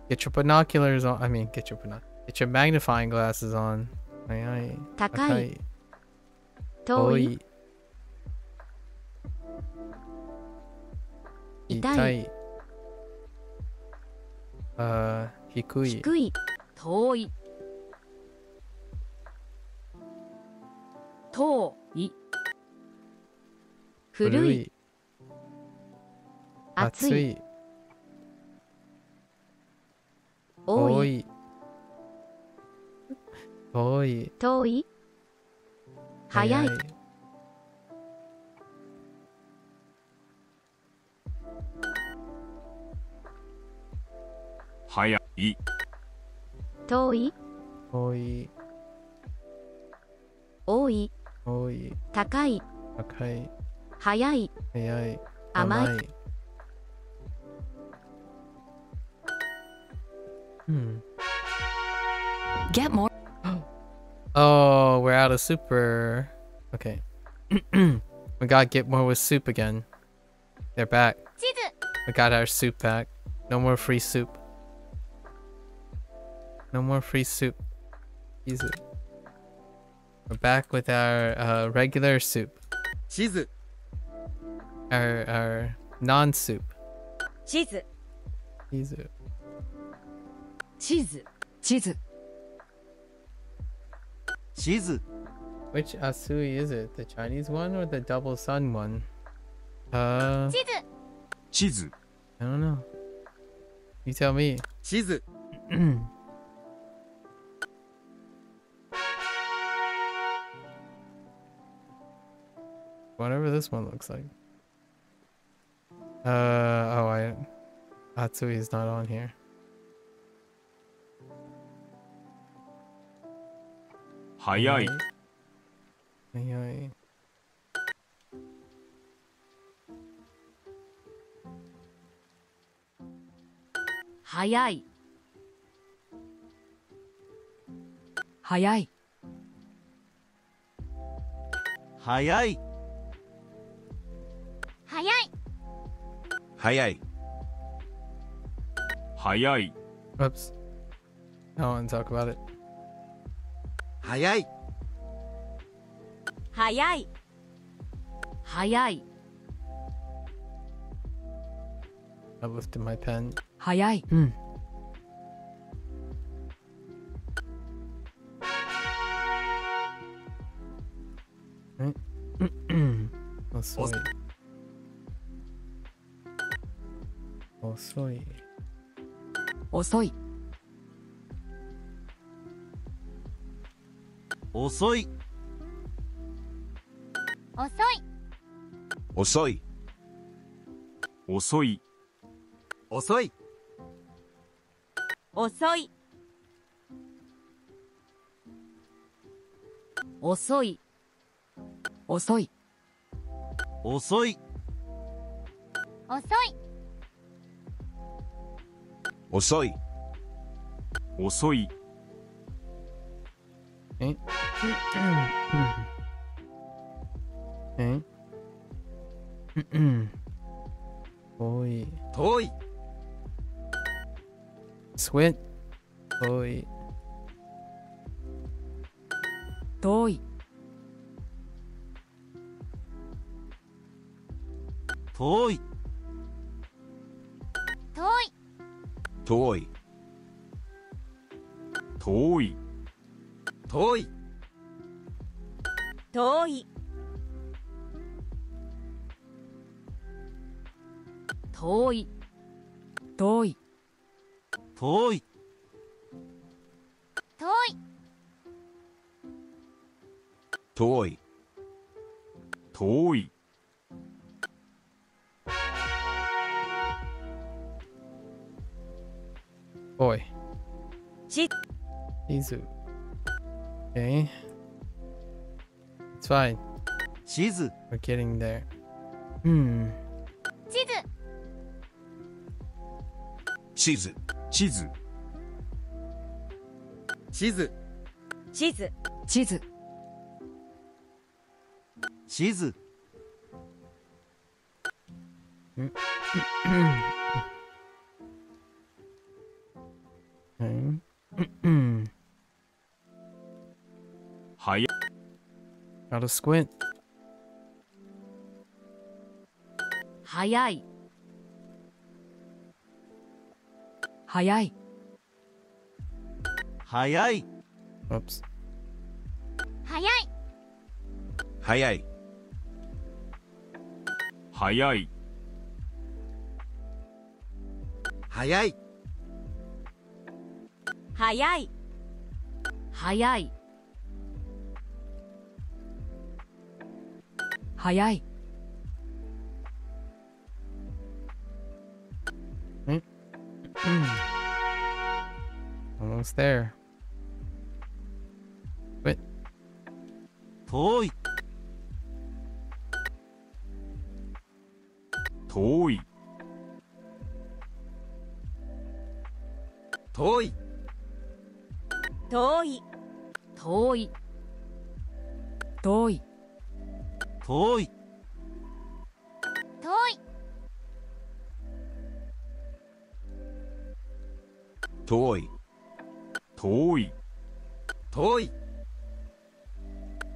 Get your binoculars on. I mean, get your magnifying glasses on. 早い。高い。遠い。痛い。低い。低い遠い遠い古い。暑い。多い。遠い。遠い。早い。早い遠い。遠い。多い。多い。高い。高い。早い。早い。甘い。Get more Oh, we're out of super. Okay. We got get more with soup again. They're back. 地図 We got our soup back. No more free soup. No more free soup. Easy. We're back with our regular soup. 地図 Our non-soup. 地図 Easy. 地図地図地図 Which Asui is it? The Chinese one or the double sun one? 地図地図 I don't know. You tell me. 地図 Whatever this one looks like. Atsui is not on here. 早い早い。早い早い早い早い早い早い Oops. I don't want to talk about it. 早い早い早い I lifted my pen. 早い 遅い。遅い。遅い遅い遅い遅い遅い遅い遅い遅い遅い。遅い。遅い。遅い。遅い。ええ遠い。遠い。squint 遠い。遠い。遠い。遠い。遠い。遠い。遠い。遠い。遠い。遠い。遠い。遠い。遠い。遠い。boy ち Izu okay it's fine 地図。 we're getting there 地図。地図。地図。地図。地図。地図。地図。早い。gotta squint 早い。早い。早い。 oops 早い。早い。早い。早い。早い。早い。早い。almost there wait 遠い。遠い。遠い。遠い。遠い。遠い。遠い。遠い。遠い。遠い。遠い。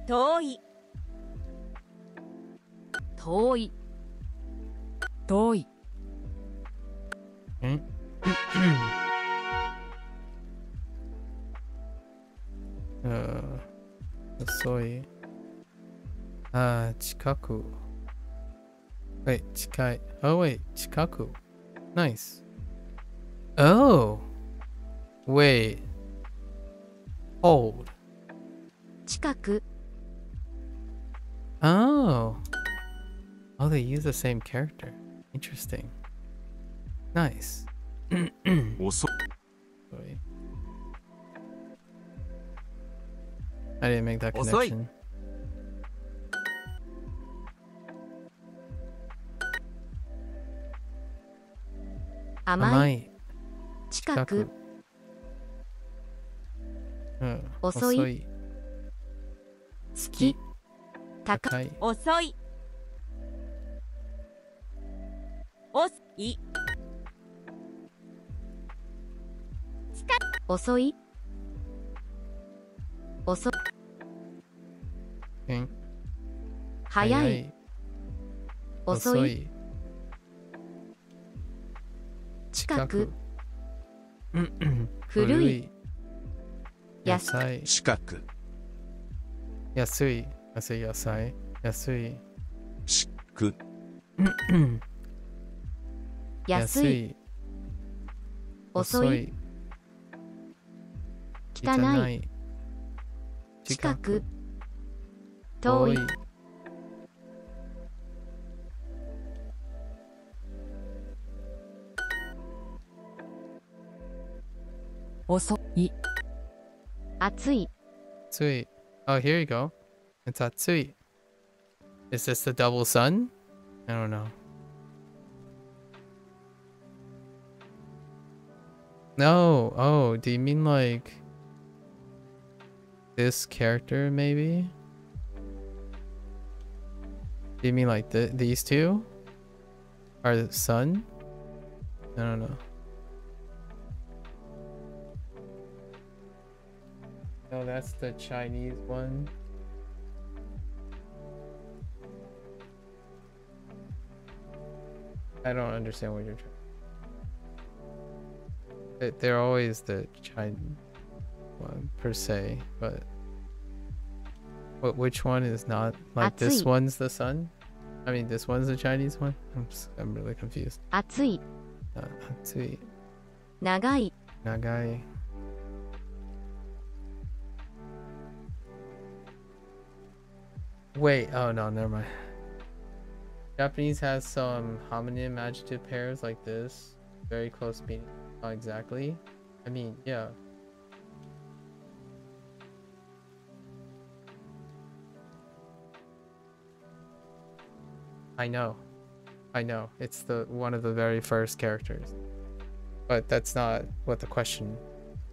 遠い。遠い。遠い。遅い。近く。wait 近い。oh wait 近く。nice oh wait hold 近く。 oh they use the same character interesting nice 遅い。 Wait. I didn't make that Osoi. connection. 甘い。い。近く。遅い。遅い。好き。高高い。遅い。おい。遅い。遅うん早い。遅い。近く。古い。野菜。近く。安い。安い野菜。安い。しく。安い。遅い。汚い。近く。遠い。遅い。暑い。暑い。Oh, here you go. It's 暑い。Is this the double sun? I don't know. No. Oh, do you mean like this character maybe? Do you mean like these two are the sun? I don't know. No, that's the Chinese one. I don't understand what you're trying. They're always the Chinese one per se, but which one is not? Like this one's the sun? I mean, this one's the Chinese one? I'm really confused. Atsui. Atsui. Nagai. Nagai. Wait, oh no, never mind. Japanese has some homonym adjective pairs like this. Very close meaning. Not exactly. I mean, yeah. I know. It's one of the very first characters. But that's not what the question...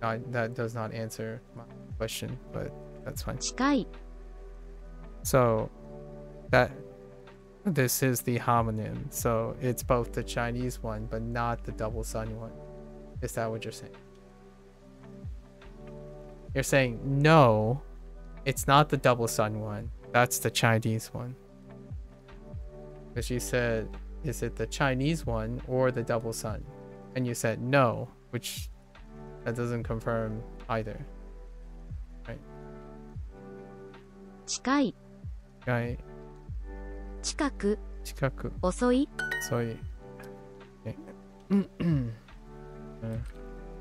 that does not answer my question, but that's fine. Chikai. So, this is the homonym. So, it's both the Chinese one, but not the double sun one. Is that what you're saying? You're saying, no, it's not the double sun one. That's the Chinese one. Because you said, is it the Chinese one or the double sun? And you said no, which that doesn't confirm either. Right? Chikai. Chikai. Chikaku. Chikaku. Osoi. Osoi.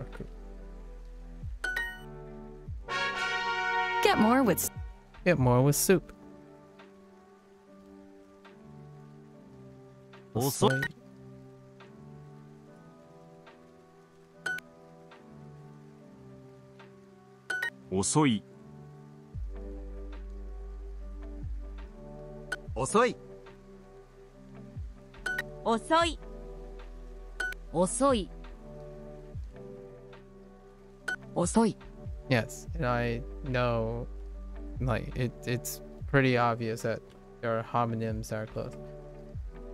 Okay. Get more with soup. Osoi. Osoi. Osoi. Osoi. Osoi. Osoi. Yes, and I know, like, it's pretty obvious that there are homonyms that are close.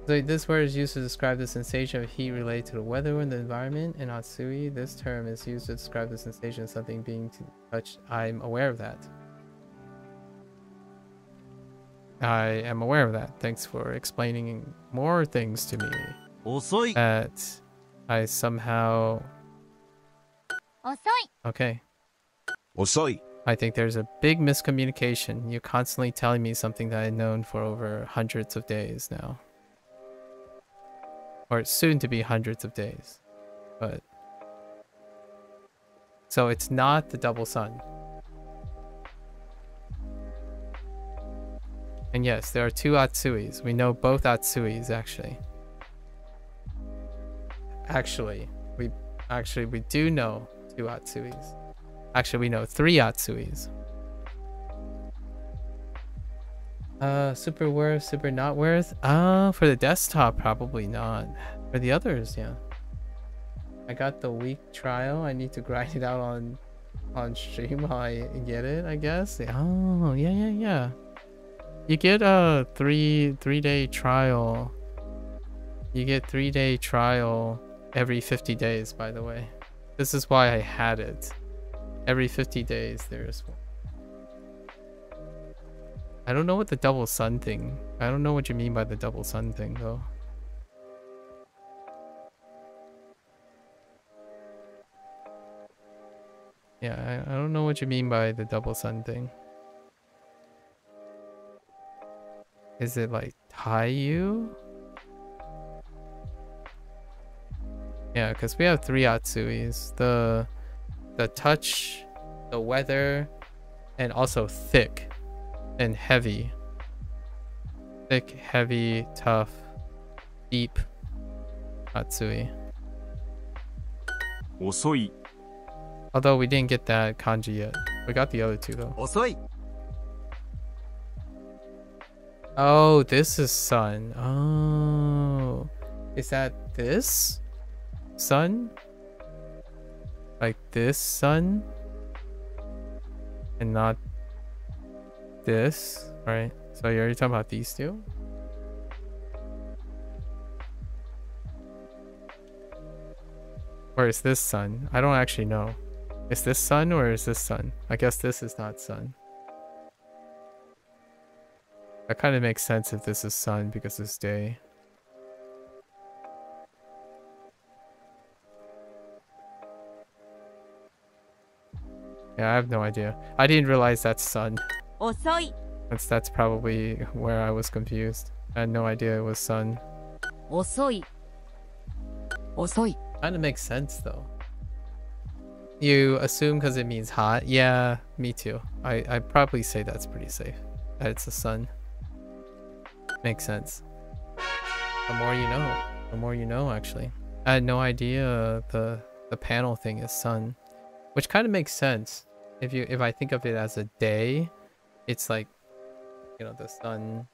So this word is used to describe the sensation of heat related to the weather and the environment. In Atsui, this term is used to describe the sensation of something being touched. I'm aware of that. I am aware of that. Thanks for explaining more things to me. Osoi. That I somehow... Osoi. Okay. Osoi. I think there's a big miscommunication. You're constantly telling me something that I've known for over hundreds of days now. Or soon to be hundreds of days. But... So it's not the double sun. And yes, there are two Atsuis. We know both Atsuis, actually. We do know two Atsuis. Actually, we know three Atsuis. Super worth, super not worth? For the desktop, probably not. For the others, yeah. I got the week trial. I need to grind it out on stream while I get it, I guess. Oh, yeah. You get a three-day trial. You get 3-day trial every 50 days, by the way. This is why I had it. Every 50 days, there's one. I don't know what the double sun thing... I don't know what you mean by the double sun thing, though. Yeah, I don't know what you mean by the double sun thing. Is it like Taiyu? Yeah, because we have 3 Atsuis. The touch, the weather, and also thick and heavy. Thick, heavy, tough, deep Atsui. Osoi. Although we didn't get that kanji yet. We got the other 2 though. Osoi. Oh, this is sun. Oh. Is that this sun? Like this sun? And not this, right? So you're already talking about these two? Or is this sun? I don't actually know. Is this sun or is this sun? I guess this is not sun. That kind of makes sense if this is sun because it's day. Yeah, I have no idea. I didn't realize that's sun. That's probably where I was confused. I had no idea it was sun. 遅い Kind of makes sense though. You assume because it means hot? Yeah, me too. I'd probably say that's pretty safe. That it's the sun. Makes sense. The more you know. The more you know, actually. I had no idea the panel thing is sun. Which kind of makes sense. If I think of it as a day, it's like, you know, the sun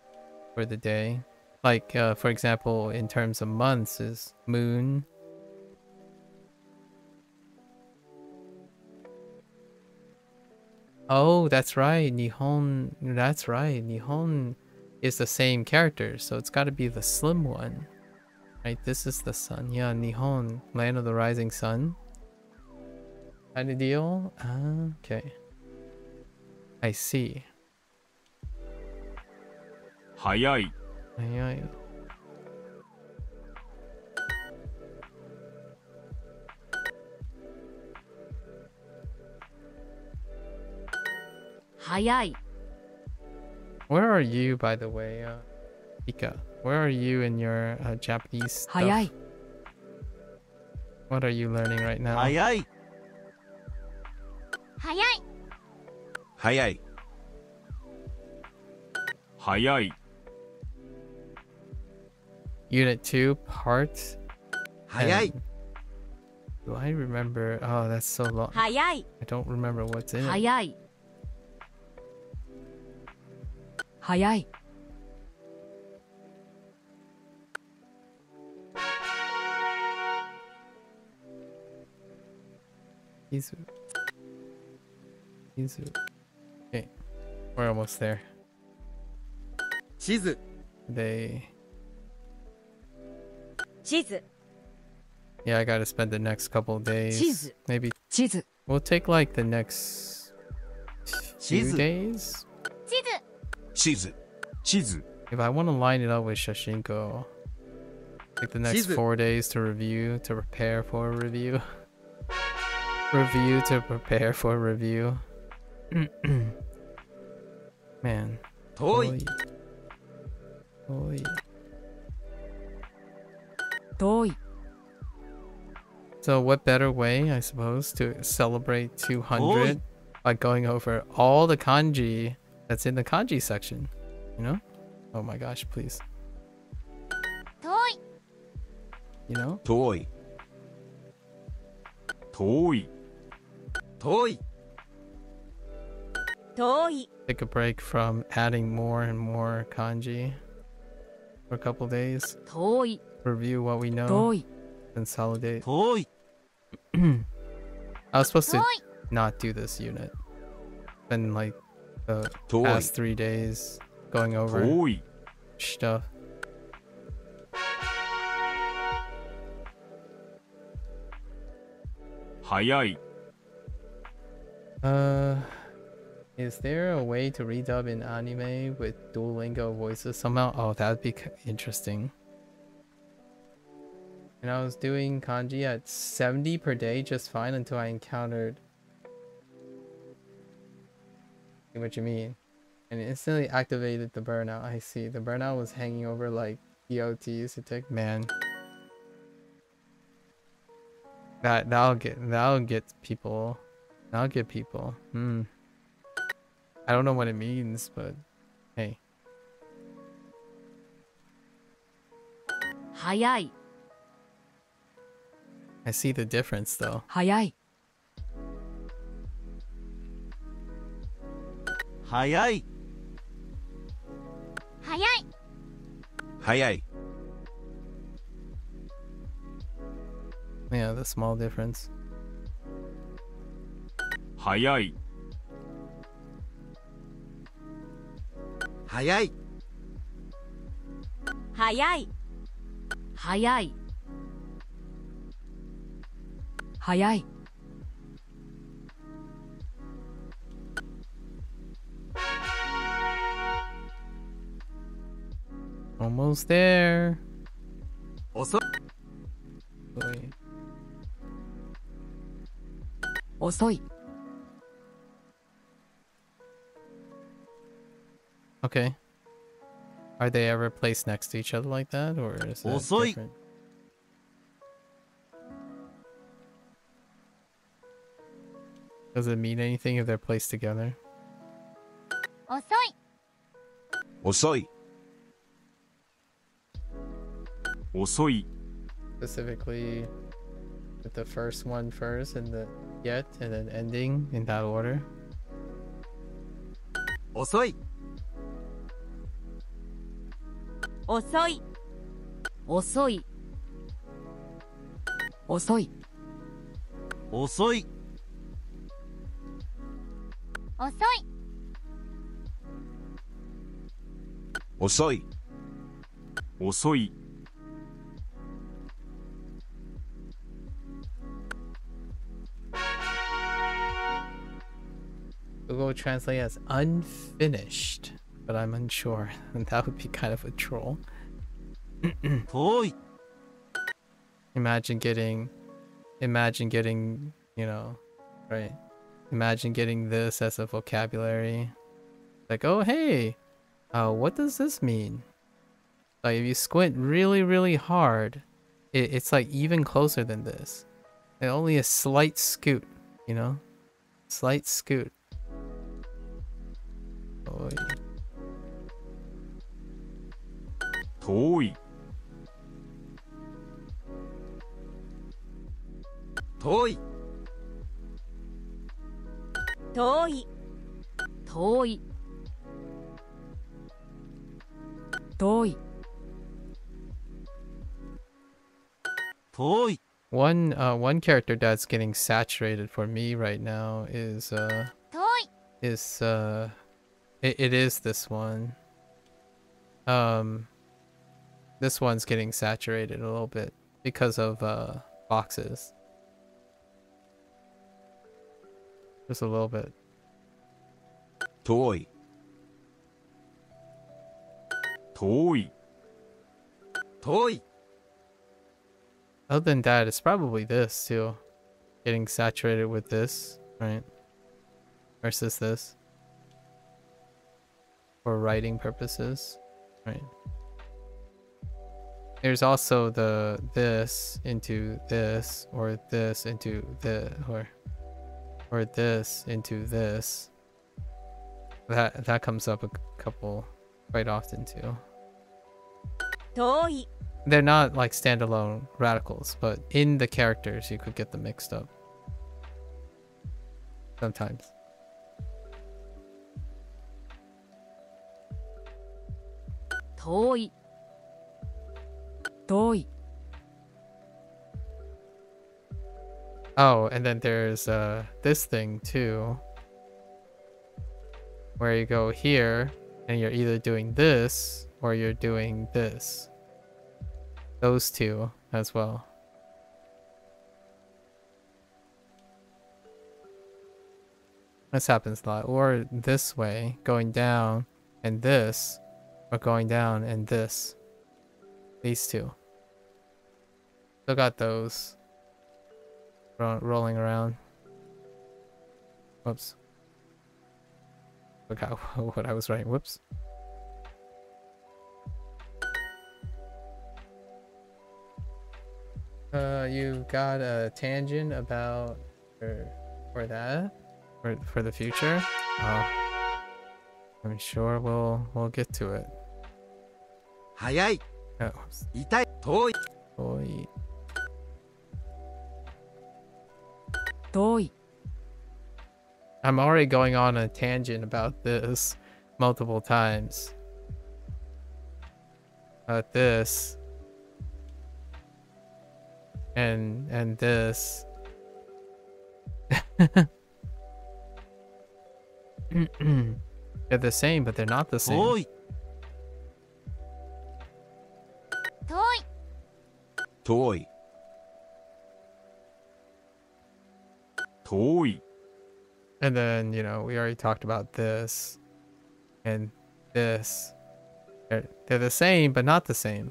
for the day. Like, for example, in terms of months is moon. Oh, that's right. Nihon. That's right. Nihon is the same character, so it's got to be the slim one. Right? This is the sun. Yeah, Nihon, land of the rising sun. Kind of deal? Okay. I see. 早い Aye. 早い Where are you, by the way, Ika? Where are you in your Japanese stuff? 早い What are you learning right now? 早い早い早い。早い Unit 2, part. 早い Do I remember? Oh, that's so long. 早い I don't remember what's in it. 早い早い Izu. Okay, we're almost there. 地図 They. 地図 Yeah, I gotta spend the next couple days. Cheese. Maybe 地図 we'll take like the next few Cheese. days. 地図地図。地図 If I want to line it up with Shashinko, like the next Cheese. 4 days to review, to prepare for a review. Review to prepare for a review. Man. 遠い Oi. 遠い So what better way, I suppose, to celebrate 200 Oi. by going over all the kanji that's in the kanji section, you know? Oh my gosh, please. 遠い You know? 遠い。遠い 遠い 遠い Take a break from adding more and more kanji for a couple days. 遠い Review what we know. 遠い Consolidate. 遠い I was supposed to 遠い not do this unit. Spend like the 遠い。 past 3 days going over 遠い stuff. Is there a way to redub in anime with Duolingo voices somehow? Oh, that'd be interesting. And I was doing kanji at 70 per day just fine until I encountered... See what you mean. And it instantly activated the burnout. I see. The burnout was hanging over like EOTs to take. Man. That'll get people. That'll get people. I don't know what it means, but hey. 早い I see the difference though. 早い早い早い早い Yeah, the small difference. 早い。早い。早い。早い。早い。Almost there. 遅い。遅い。 Okay. Are they ever placed next to each other like that, or is it Osoi. different? Does it mean anything if they're placed together? 遅い。遅い 遅い。 Specifically, with the first one first, and the yet, and then ending in that order. 遅い。遅い。遅い。遅い。遅い。遅い。遅い 遅い。 Google Translate as unfinished, but I'm unsure. And that would be kind of a troll. 遠い。 Imagine getting, you know, right? Imagine getting this as a vocabulary. Like, oh, hey, what does this mean? Like, if you squint really, really hard, it's like even closer than this. And only a slight scoot, you know? Slight scoot. Oh, 遠い。 遠い。遠い。遠い。遠い。遠い。 one character that's getting saturated for me right now is 遠い。 it is this one. This one's getting saturated a little bit because of boxes. Just a little bit. 遠い遠い。 遠い。 Other than that, it's probably this too. Getting saturated with this, right? Versus this. For writing purposes, right? There's also the this into this, or this into the, or this into this. That comes up a couple quite often too. 遠い。 They're not like standalone radicals, but in the characters you could get them mixed up. Sometimes. 遠い。遠い。 Oh, and then there's this thing too, where you go here and you're either doing this or you're doing this. Those two as well. This happens a lot. Or this way, going down and this, or going down and this. These two. Still got those rolling around. Whoops. Forgot what I was writing. Whoops. You got a tangent about for that for the future. I'm sure we'll get to it. 早い。 Oh, 痛い。遠い。 boy. 遠い。 I'm already going on a tangent about this multiple times. this and this. They're the same, but they're not the same. 遠い遠い遠い、遠い、 And then, you know, we already talked about this and this. They're the same, but not the same.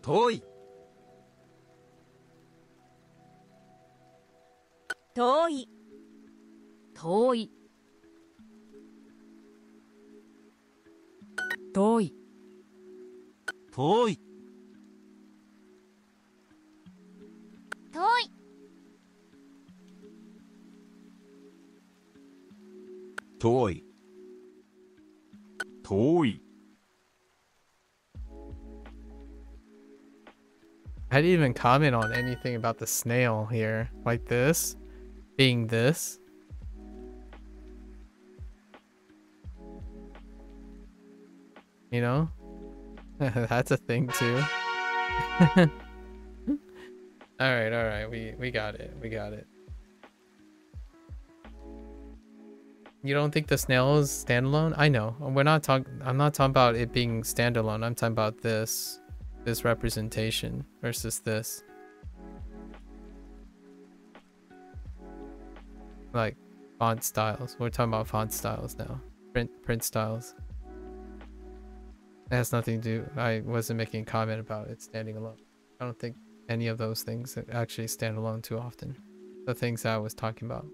遠い、遠い遠い、遠い、遠い遠い遠い、遠い、 I didn't even comment on anything about the snail here. Like this being this. You know? That's a thing too. Alright, we got it. We got it. You don't think the snail is standalone? I know. I'm not talking about it being standalone. I'm talking about this representation versus this. Like font styles. We're talking about font styles now. Print styles. It has nothing to do. I wasn't making a comment about it standing alone. I don't think any of those things actually stand alone too often. The things I was talking about.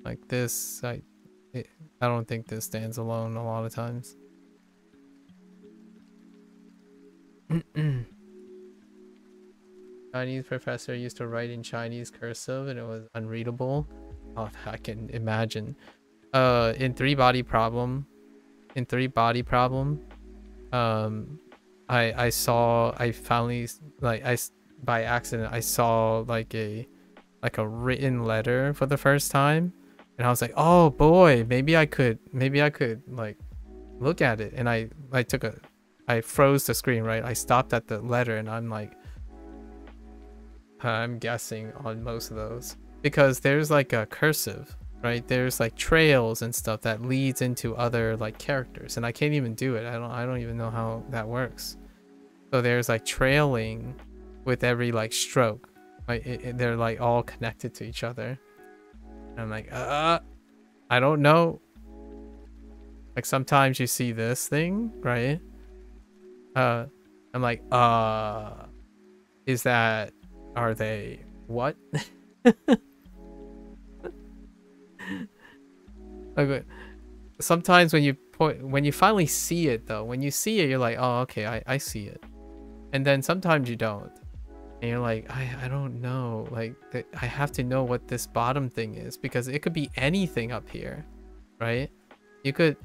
Like this, I don't think this stands alone a lot of times. Chinese professor used to write in Chinese cursive and it was unreadable. Oh, I can imagine. In three body problem, I finally, like, by accident I saw like a written letter for the first time, and I was like, oh boy, maybe I could like look at it. And I froze the screen, right? I stopped at the letter and I'm like, I'm guessing on most of those because there's like a cursive, right? There's like trails and stuff that leads into other like characters, and I can't even do it. I don't even know how that works. So there's like trailing with every like stroke, like they're like all connected to each other. And I'm like, I don't know. Like sometimes you see this thing, right? I'm like, is that, are they what? Like, sometimes when you finally see it though, when you see it, you're like, oh, okay, I see it. And then sometimes you don't. And you're like, I don't know. Like, I have to know what this bottom thing is because it could be anything up here, right? You could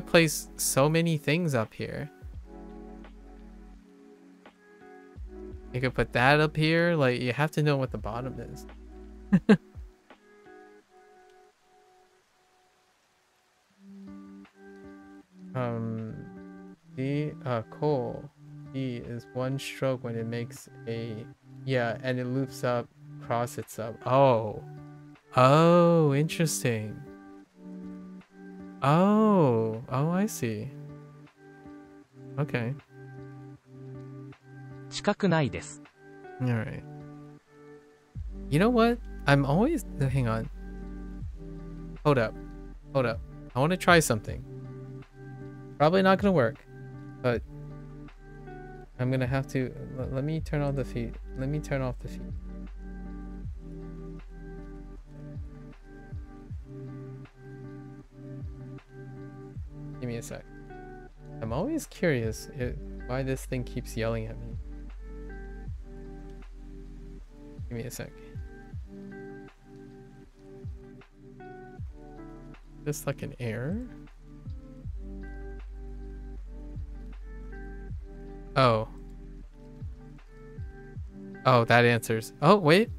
place so many things up here. You could put that up here. Like, you have to know what the bottom is. Coal. D is one stroke when it makes a, yeah, and it loops up, cross itself. Oh, interesting. Oh, I see. Okay. 近くないです。 All right. You know what? I'm always, hang on. Hold up. I want to try something. Probably not gonna work, but I'm gonna have to. Let me turn off the feed. Let me turn off the feed. Give me a sec. I'm always curious why this thing keeps yelling at me. Give me a sec. Is this like an error? Oh. Oh, that answers. Oh, wait.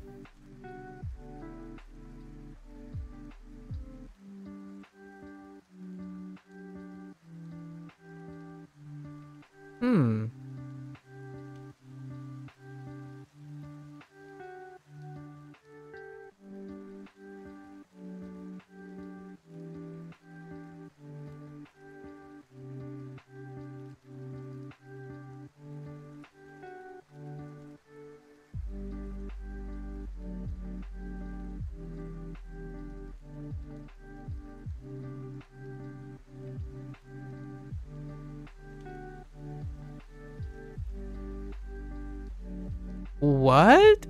What?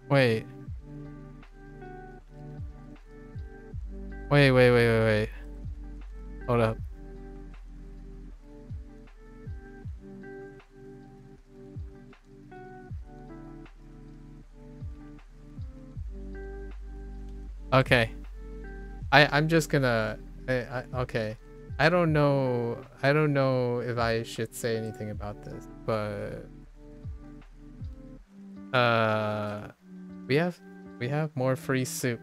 Wait. Wait. Hold up. Okay. I'm just gonna okay. I don't know if I should say anything about this, but we have more free soup.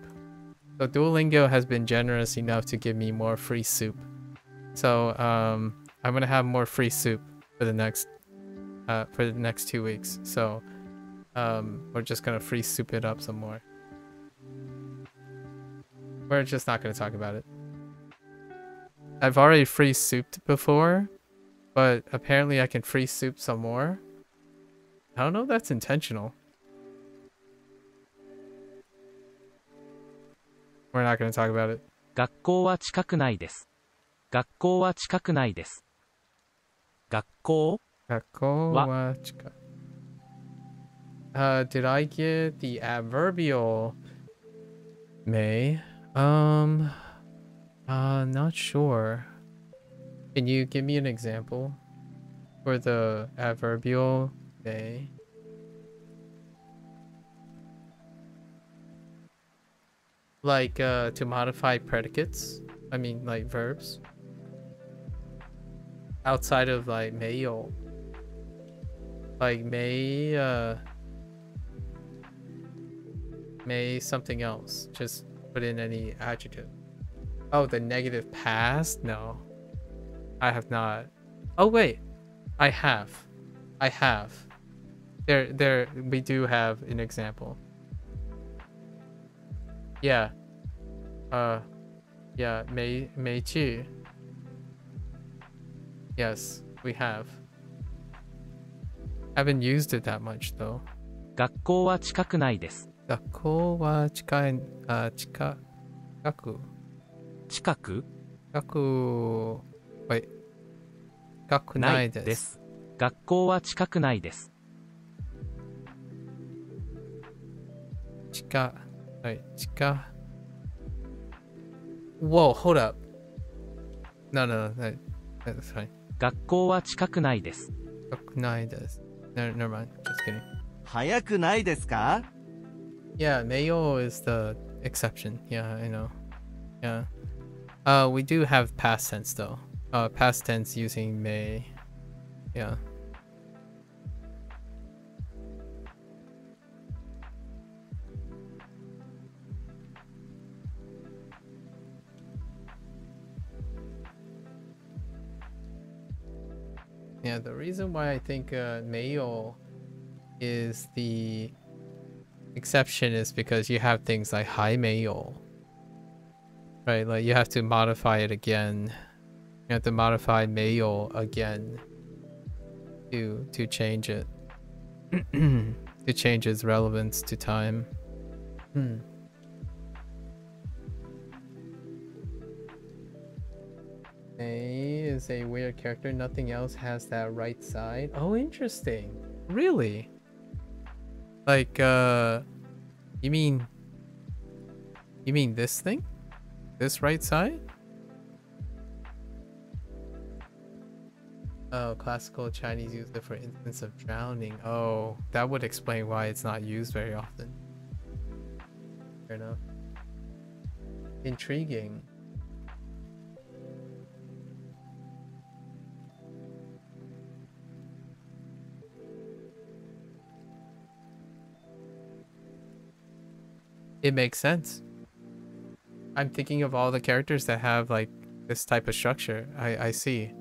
So Duolingo has been generous enough to give me more free soup. So I'm gonna have more free soup for the next 2 weeks. So we're just gonna free soup it up some more. We're just not gonna talk about it. I've already free souped before, but apparently I can free soup some more. I don't know if that's intentional. We're not gonna talk about it. 学校は近くないです。学校は近くないです。学校は近く。Did I get the adverbial may? Not sure. Can you give me an example for the adverbial may? Like to modify predicates? I mean like verbs? Outside of like mayo. Like may something else. Just put in any adjective. Oh, the negative past? No. I have not. Oh wait. I have. There we do have an example. Yeah. Yeah, 没去. Yes, we have. Haven't used it that much though. 学校は近くないです。学校は近く。近く Wait. 近くないです。学校は近くないです。はい、Whoa, hold up. No, that's fine. 学校は近くないです。近くないです。Never mind. Just kidding. 早くないですか? Yeah, mayo is the exception. Yeah, I know. Yeah. We do have past tense though. Past tense using may. Yeah. Yeah, the reason why I think mayo is the exception is because you have things like high mayo. Right, like you have to modify it again. You have to modify mayo again to change it. To change its relevance to time. May is a weird character. Nothing else has that right side. Oh, interesting. Really? Like, you mean this thing? This right side? Oh, classical Chinese use it for instance of drowning. Oh, that would explain why it's not used very often. Fair enough. Intriguing. It makes sense. I'm thinking of all the characters that have like this type of structure. I see.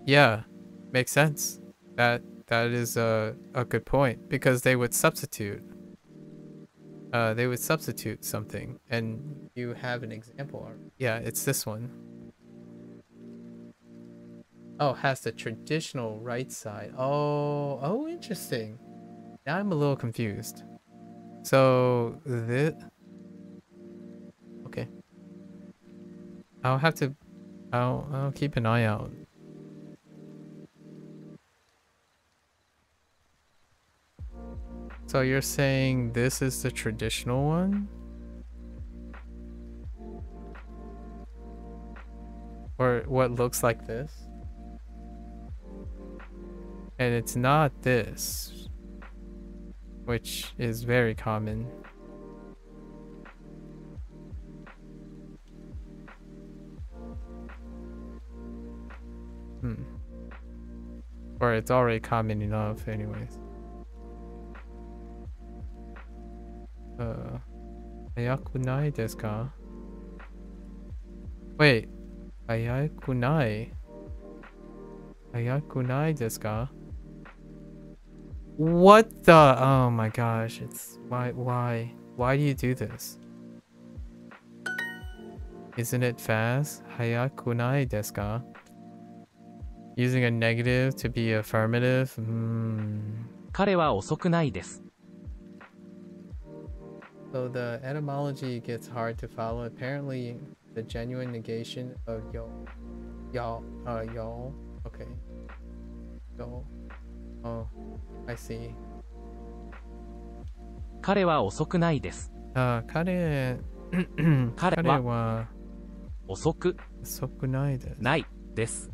Yeah, makes sense. That is a good point because they would substitute. They would substitute something, and you have an example. Yeah, it's this one. Oh, has the traditional right side. Oh, interesting. Now I'm a little confused. So this. Okay. I'll have to... I'll keep an eye out. So you're saying this is the traditional one? Or what looks like this? And it's not this, which is very common. Or it's already common enough anyways. 早くないですか? Wait, 早くない? 早くないですか? What the? Oh my gosh, it's why do you do this? Isn't it fast? 早くないですか? Using a negative to be affirmative? 彼は遅くないです。So the etymology gets hard to follow. Apparently, the genuine negation of y'all, okay. Y'all. Oh, I see. 彼は遅くないです。彼は遅くないです。ないです。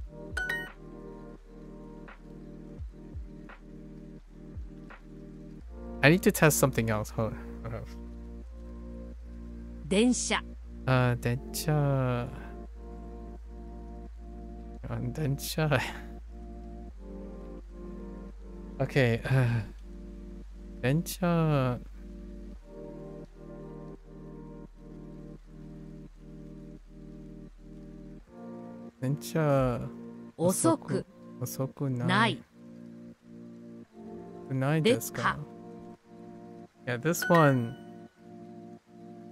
I need to test something else. Hold on. 電車。電車。電車。Okay. 電車。電車。遅くない。ないですか? Yeah, this one.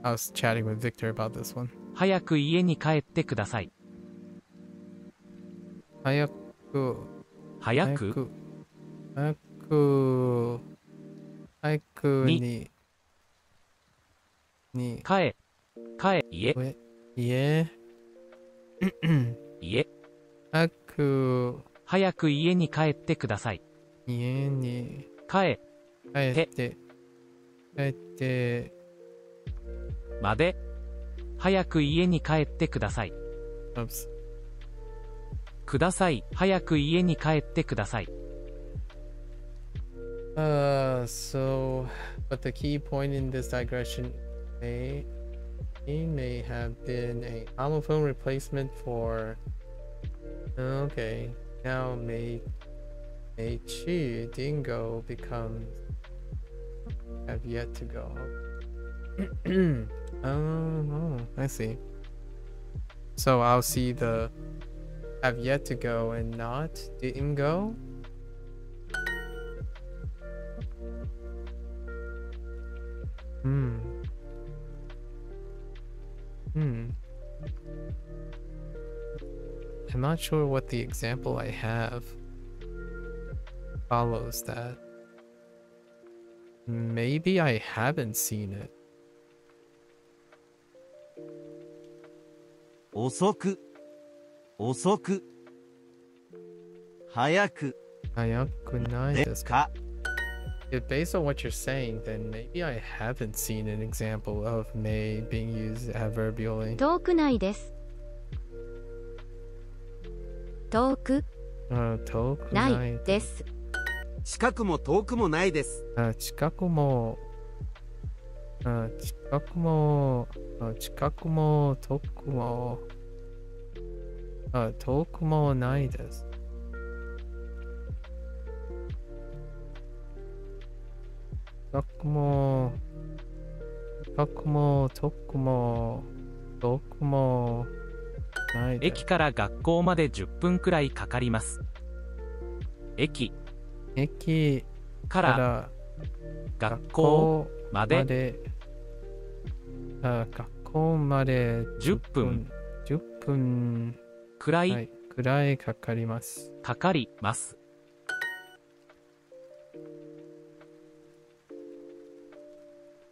I was chatting with Victor about this one. 早く家に帰ってください。早くに家早く家に帰ってください。家に帰ってまで早く家に帰ってください。ください。早く家に帰ってください。So, but the key point in this digression may have been a homophone replacement for. Okay, now may chi dingo becomes have yet to go. Oh, I see. So I'll see the have yet to go and not didn't go. I'm not sure what the example I have follows that. Maybe I haven't seen it. 遅く早くないですか? If based on what you're saying, then maybe I haven't seen an example of may being used adverbially. 遠くないです。遠くないです。近くも遠くもないです。近くも遠くも遠くもないです。近くも遠くもないです。駅から学校まで10分くらいかかります。駅から学校まで10分くらいかかります。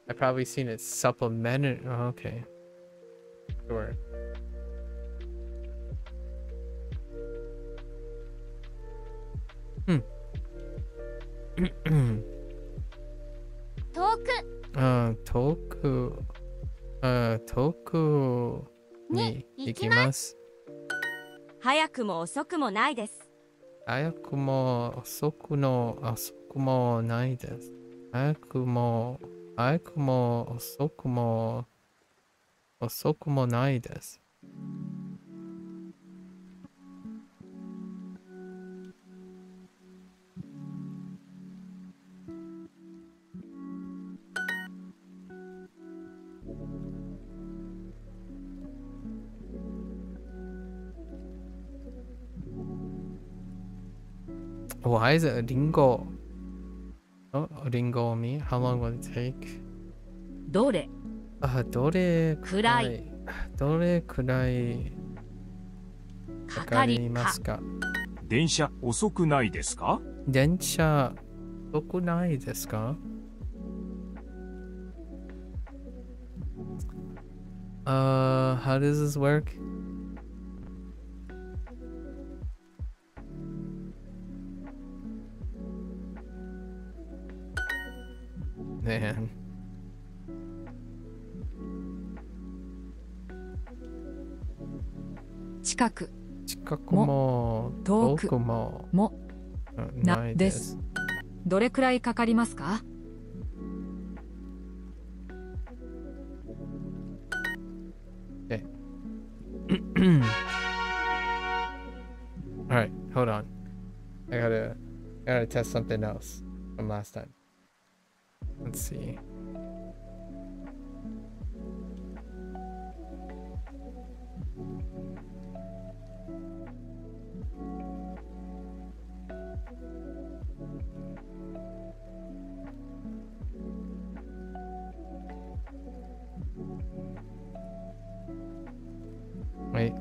I've probably seen it supplemented. Oh, okay. Sure. Hmm. 遠く遠く、遠くに行きます。早くも遅くもないです。早くも遅くもないです。早くも遅くもないです。Why is it a Ringo? Oh, a Ringo me? How long will it take? どれどれくらいどれくらいかかりますか？電車遅くないですか？電車遅くないですか？How does this work? Man. 近くも遠くもないです。どれくらいかかりますか？ Okay. Alright, hold on. I gotta test something else from last time. Let's see. Wait.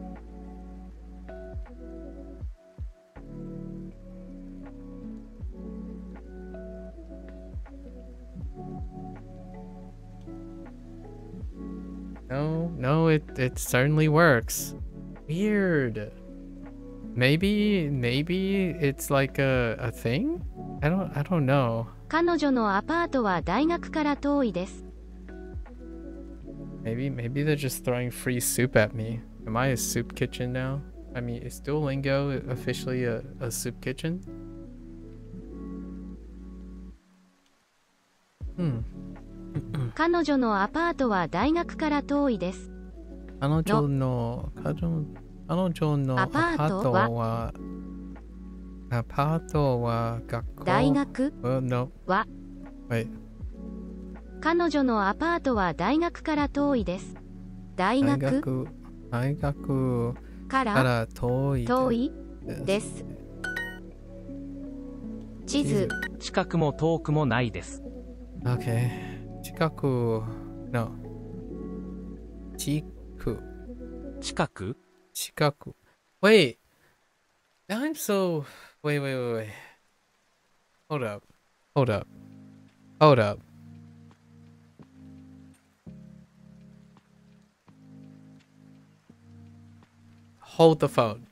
No, it certainly works. Weird. Maybe it's like a thing? I don't know. 彼女のアパートは大学から遠いです。Maybe they're just throwing free soup at me. Am I a soup kitchen now? I mean, is Duolingo officially a soup kitchen? Hmm. 彼女のアパートは大学から遠いです。彼女のアパートは学校大学 No. は Wait. 彼女のアパートは大学から遠いです。大学から遠いです。地図近くも遠くもないです。Okay. 近く No. 近く Wait. Now I'm so wait. Hold up. Hold the phone.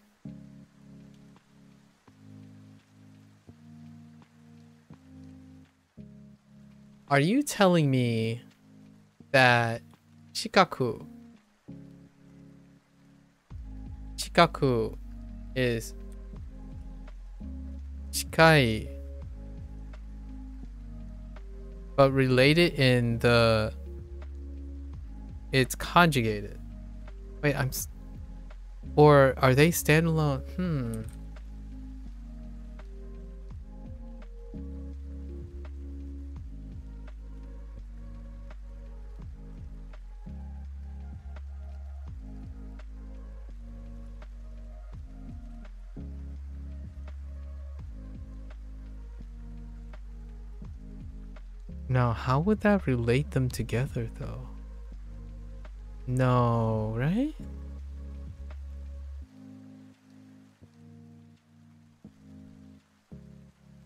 Are you telling me that Chikaku is Chikai but related in the it's conjugated? Wait, or are they standalone? Now, how would that relate them together, though? No, right?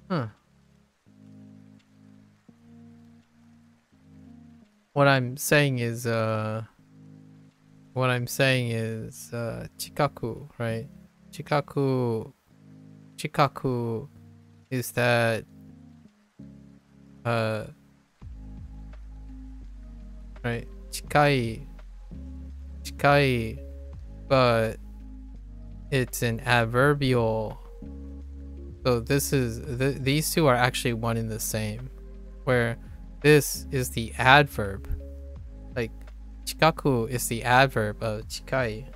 Huh. What I'm saying is, Chikaku, right? Chikaku is that right, chikai, but it's an adverbial. So this is these two are actually one and the same, where this is the adverb, like chikaku is the adverb of chikai,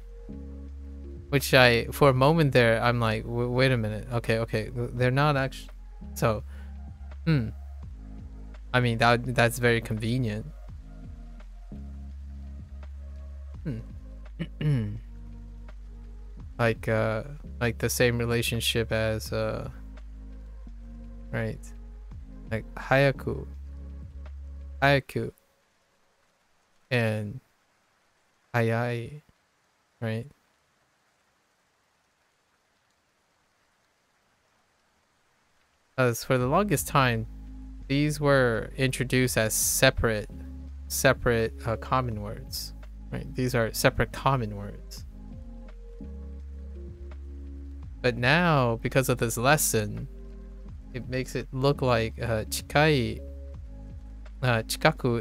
which for a moment there I'm like, wait a minute, okay, they're not actually. So I mean that's very convenient. Like the same relationship as right, like hayaku and hayai, right? As for the longest time, these were introduced as separate common words, right? These are separate common words. But now, because of this lesson, it makes it look like chikaku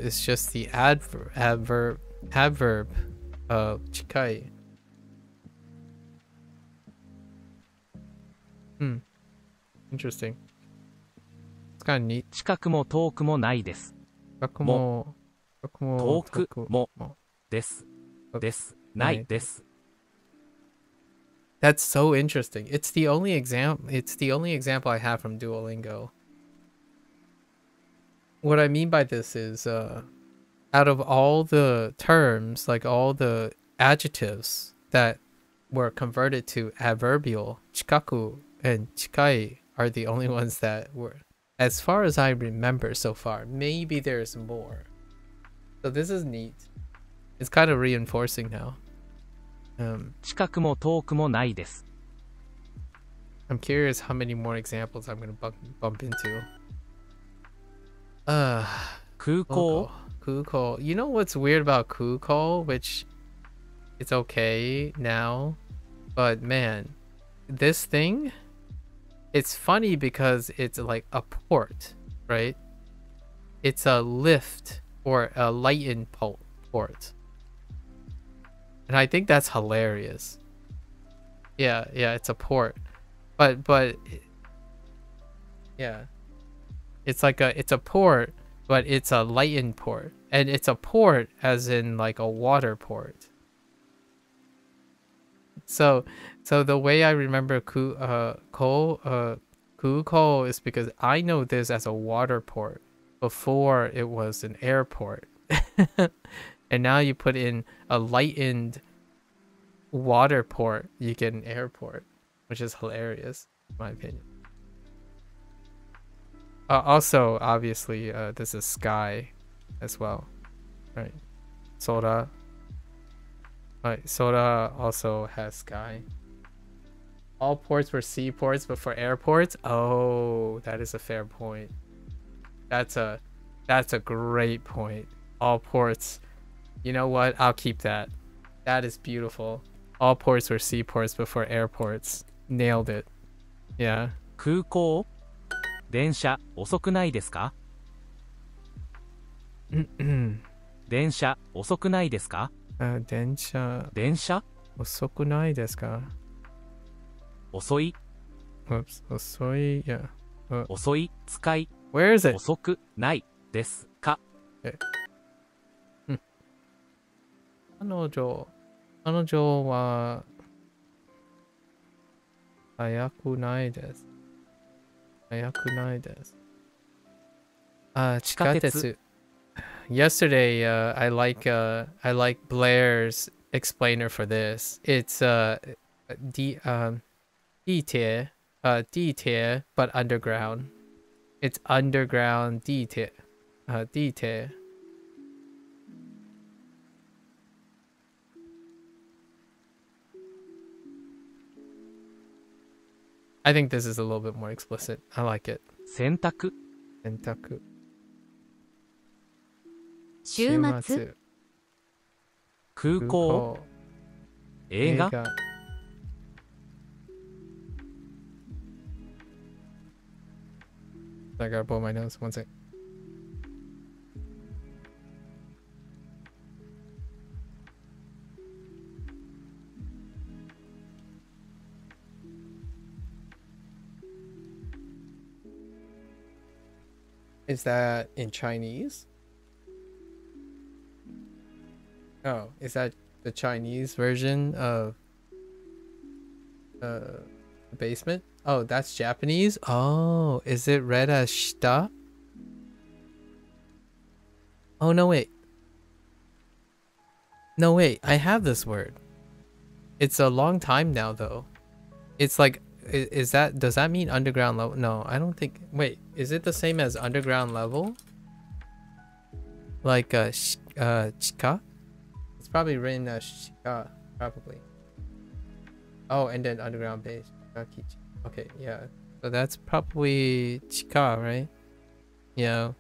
is just the adverb of chikai. Interesting. It's kind of neat. 近くも遠くもないです。も遠くもですないです。That's so interesting. It's the only example I have from Duolingo. What I mean by this is out of all the terms, like all the adjectives that were converted to adverbial, chikaku and chikai are the only ones that were, as far as I remember so far. Maybe there's more. So this is neat. It's kind of reinforcing now. 近くも遠くもないです。 I'm curious how many more examples I'm gonna bump into. 空港 Kuko. You know what's weird about Kuko, which it's okay now, but man, this thing, it's funny because it's like a port, right? It's a lift or a lightened port. And I think that's hilarious. Yeah, it's a port. But yeah. It's like it's a port, but it's a lightened port. And it's a port as in like a water port. So the way I remember Kuko is because I know this as a water port before it was an airport. And now you put in a lightened water port, you get an airport, which is hilarious, in my opinion. Also, obviously, this is sky as well, right? Sora. Right, Sora also has sky. All ports were seaports, but for airports, oh, that is a fair point. That's a great point. All ports. You know what? I'll keep that. That is beautiful. All ports were seaports before airports. Nailed it. Yeah. 空港電車遅くないですか？電車遅くないですか？電車遅くないですか？遅い Oops. 遅い yeah. 遅い使い Where is it? 遅くないですか？彼女は早くないです。早くないです。地下鉄。Yesterday, I like Blair's explainer for this. It's D-tier, but underground. It's underground D-tier. D-tier. I think this is a little bit more explicit. I like it. 洗濯週末空港映画 I gotta blow my nose. One sec. Is that in Chinese? Oh, is that the Chinese version of the basement? Oh, that's Japanese? Oh, is it read as shita? Oh, no, wait. No, wait. I have this word. It's a long time now, though. It's like, does that mean underground level? No, I don't think. Wait, is it the same as underground level? Like, chika? It's probably written as shika, probably. Oh, and then underground base. Okay, yeah. So that's probably chika, right? Yeah.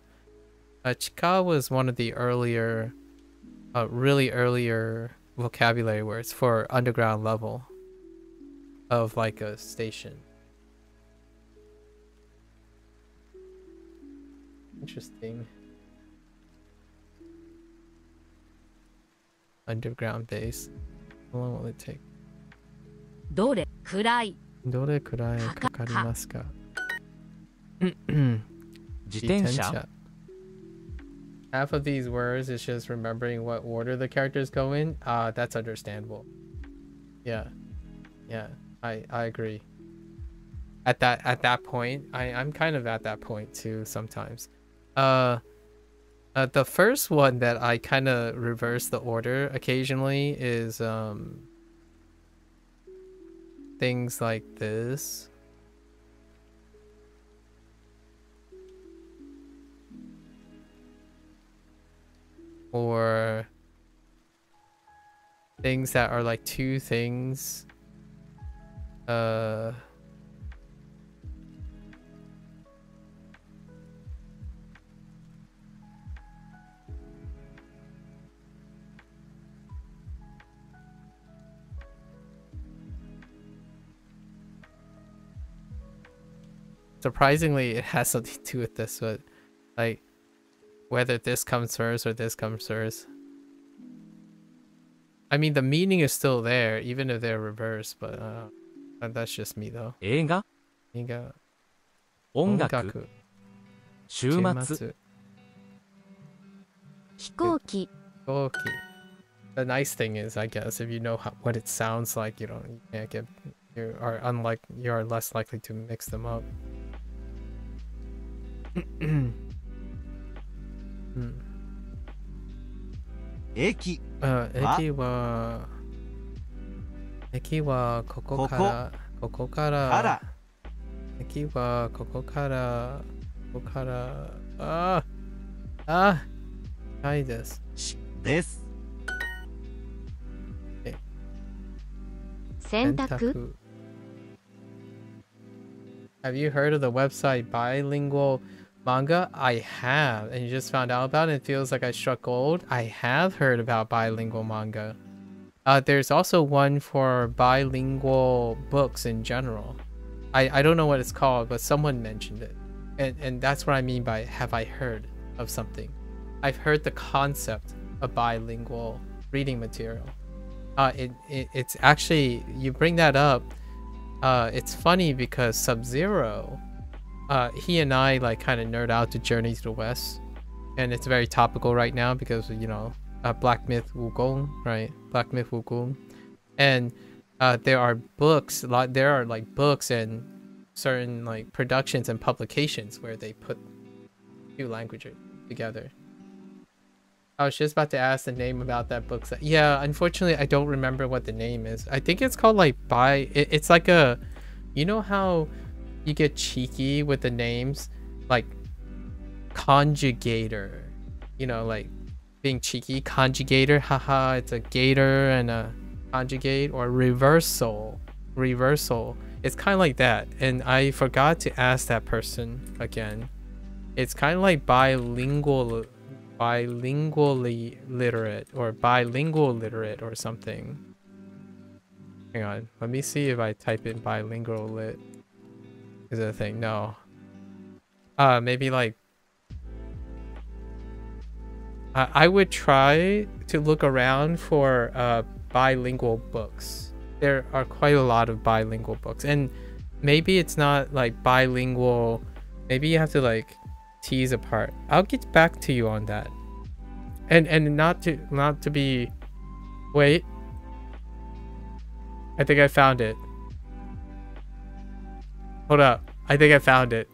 Chika was one of the earlier, really earlier vocabulary words for underground level of like a station. Interesting. Underground base. How long will it take? どれくらいどれくらいかかりますか? 自転車 Half of these words is just remembering what order the characters go in. That's understandable. Yeah. Yeah. I agree. At that point, I'm kind of at that point too sometimes. The first one that I kind of reverse the order occasionally is things like this. Or things that are like two things. Surprisingly, it has something to do with this, but like whether this comes first or this comes first. I mean, the meaning is still there, even if they're reversed, but that's just me though. 映画 音楽 週末 飛行機 The nice thing is, I guess, if you know what it sounds like, you can't get, you are less likely to mix them up. Eki. 駅はここからここから駅はここからここからはいです。です。洗濯 Have you heard of the website Bilingual Manga? I have, and you just found out about it. It feels like I struck gold. I have heard about bilingual manga. There's also one for bilingual books in general. I don't know what it's called, but someone mentioned it. And that's what I mean by have I heard of something. I've heard the concept of bilingual reading material. It's actually, you bring that up, it's funny because Sub-Zero, he and I like kind of nerd out to Journey to the West, and it's very topical right now because Black Myth Wukong, right? Black Myth Wukong, and there are books, there are like books and certain like productions and publications where they put two languages together. I was just about to ask the name about that book. Yeah, unfortunately, I don't remember what the name is. I think it's called like it's like a, you know how you get cheeky with the names, like conjugator, like being cheeky, conjugator, haha, it's a gator and a conjugate, or reversal. It's kind of like that, and I forgot to ask that person again. It's kind of like bilingually literate or bilingual literate or something. Hang on, let me see if I type in bilingual lit. Is that a thing? No. maybe like I would try to look around for bilingual books. There are quite a lot of bilingual books, and maybe it's not like bilingual. Maybe you have to like tease apart. I'll get back to you on that. And not to be. Wait. I think I found it. Hold up. I think I found it.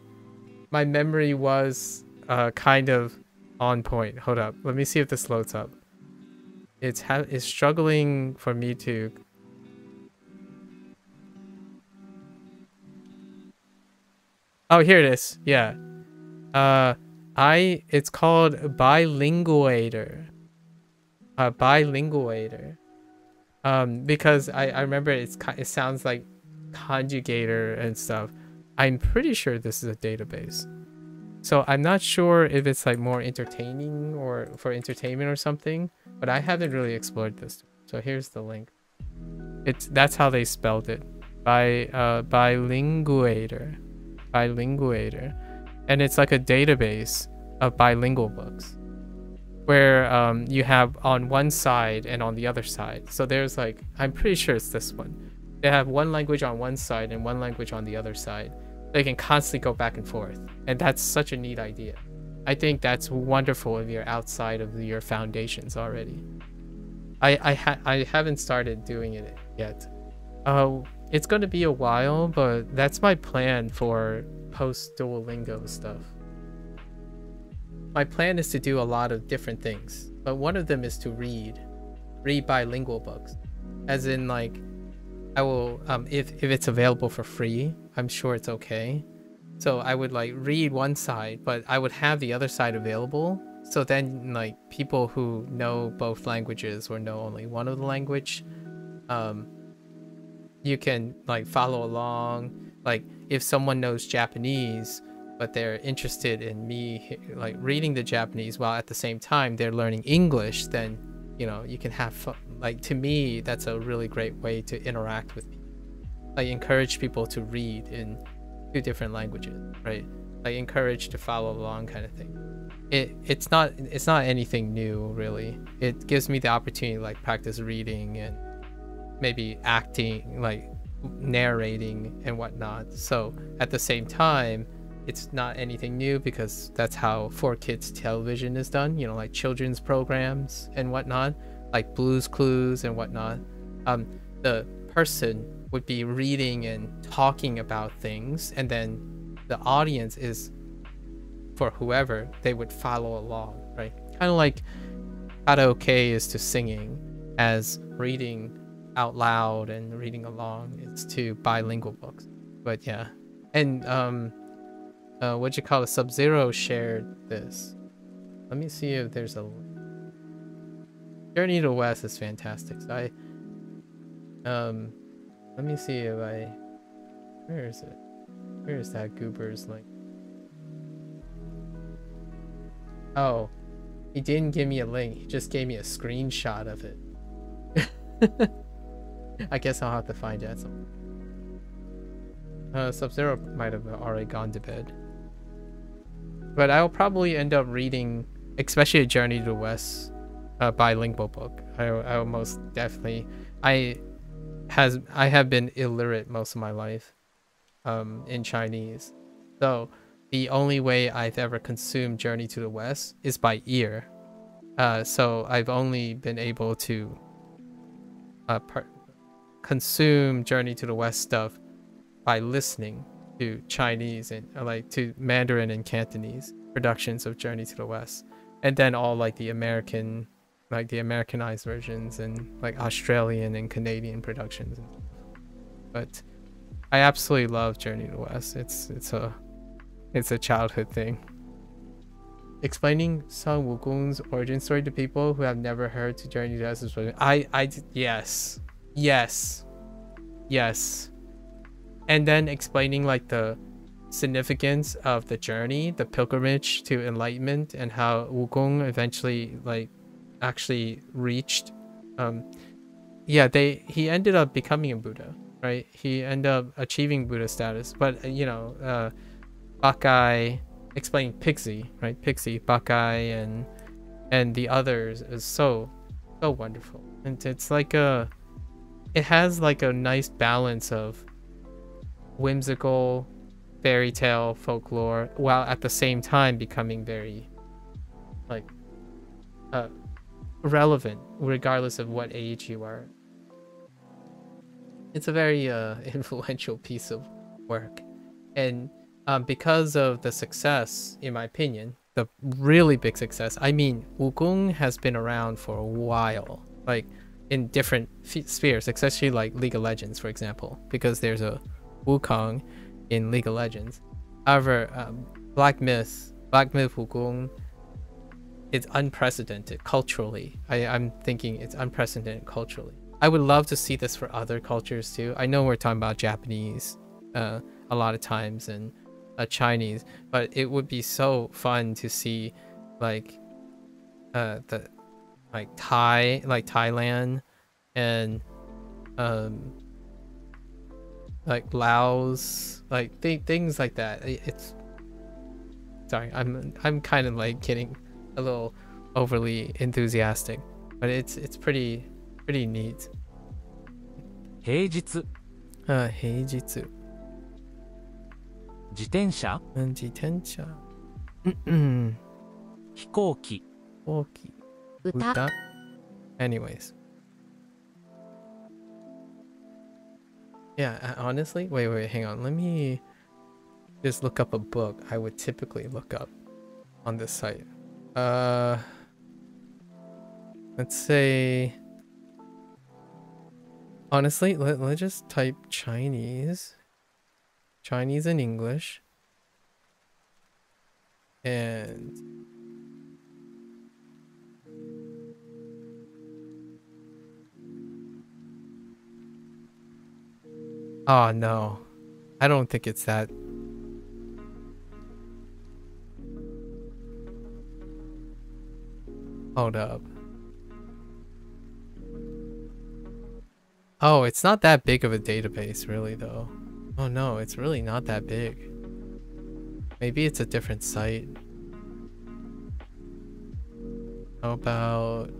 My memory was kind of on point. Hold up. Let me see if this loads up. It's struggling for me to. Oh, here it is. Yeah. It's called Bilinguator. Bilinguator. Because I remember it sounds like conjugator and stuff. I'm pretty sure this is a database. So I'm not sure if it's like more entertaining or for entertainment or something, but I haven't really explored this. So here's the link. That's how they spelled it. Bilinguator. Bilinguator. And it's like a database of bilingual books where you have on one side and on the other side. So there's like, I'm pretty sure it's this one. They have one language on one side and one language on the other side. They can constantly go back and forth. And that's such a neat idea. I think that's wonderful if you're outside of your foundations already. I haven't started doing it yet. It's going to be a while, but that's my plan for post Duolingo stuff. My plan is to do a lot of different things, but one of them is to read bilingual books, as in like I will if it's available for free, I'm sure it's okay. So I would like read one side, but I would have the other side available. So then like people who know both languages or know only one of the language, you can like follow along. Like if someone knows Japanese, but they're interested in me like reading the Japanese while at the same time they're learning English, then you know you can have fun. Like to me, that's a really great way to interact with people. Like encourage people to read in two different languages, right? Like encourage to follow along kind of thing. It's not anything new really. It gives me the opportunity to like practice reading and maybe acting, like narrating and whatnot. So at the same time, it's not anything new because that's how 4Kids television is done, you know, like children's programs and whatnot, like Blue's Clues and whatnot. The person would be reading and talking about things, and then the audience is, for whoever, they would follow along, right? Kind of like karaoke is to singing, as reading out loud and reading along is to bilingual books. But yeah, and what you call it, Sub-Zero shared this. Let me see if there's a Journey to the West is fantastic. So I let me see if I, where is it? Where is that Goober's link? Oh, he didn't give me a link. He just gave me a screenshot of it. I guess I'll have to find it. Sub-Zero might have already gone to bed. But I'll probably end up reading, especially a Journey to the West, bilingual book. I will most definitely. I have been illiterate most of my life, in Chinese. So the only way I've ever consumed Journey to the West is by ear. So I've only been able to consume Journey to the West stuff by listening to Chinese and like to Mandarin and Cantonese productions of Journey to the West, and then all like the American, like the Americanized versions and like Australian and Canadian productions. But I absolutely love Journey to the West. It's a childhood thing. Explaining Sun Wukong's origin story to people who have never heard to Journey to the West. Yes. And then explaining like the significance of the journey, the pilgrimage to enlightenment, and how Wukong eventually like actually reached he ended up becoming a Buddha, right? He ended up achieving Buddha status, but you know, Bakai explaining Pixie, right? Pixie, Buckeye, and the others is so wonderful. And it's like it has like a nice balance of whimsical fairy tale folklore while at the same time becoming very like relevant regardless of what age you are. It's a very influential piece of work, and because of the success, in my opinion, the really big success. I mean, Wukong has been around for a while, like in different spheres, especially like League of Legends, for example, because there's a Wukong in League of Legends. However, Black Myth Wukong, it's unprecedented culturally. I'm thinking it's unprecedented culturally. I would love to see this for other cultures too. I know we're talking about Japanese a lot of times and Chinese, but it would be so fun to see like Thailand and like Laos, like things like that. It's sorry, I'm kind of like getting a little overly enthusiastic, but it's pretty neat. 平日 平日 自転車 自転車 飛行機 歌 Anyways, yeah, honestly, wait, hang on, let me just look up a book I would typically look up on this site. Let's say, honestly, let's just type Chinese and English, and oh no, I don't think it's that. Hold up. Oh, it's not that big of a database, really, though. Oh no, it's really not that big. Maybe it's a different site. How about...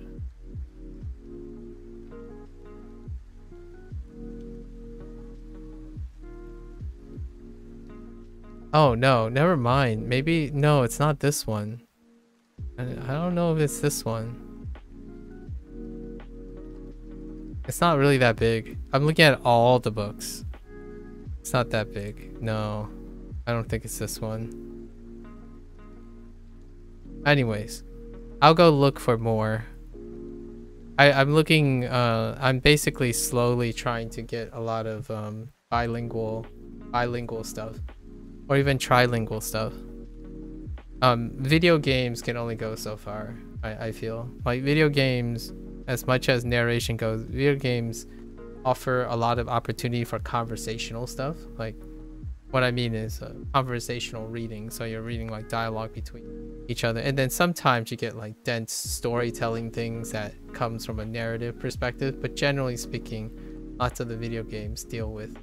Oh no, never mind. Maybe, no, it's not this one. I don't know if it's this one. It's not really that big. I'm looking at all the books. It's not that big. No, I don't think it's this one. Anyways, I'll go look for more. I'm looking, I'm basically slowly trying to get a lot of bilingual stuff, or even trilingual stuff. Video games can only go so far, I feel. Like video games, as much as narration goes, video games offer a lot of opportunity for conversational stuff. Like, what I mean is conversational reading. So you're reading like dialogue between each other. And then sometimes you get like dense storytelling things that comes from a narrative perspective. But generally speaking, lots of the video games deal with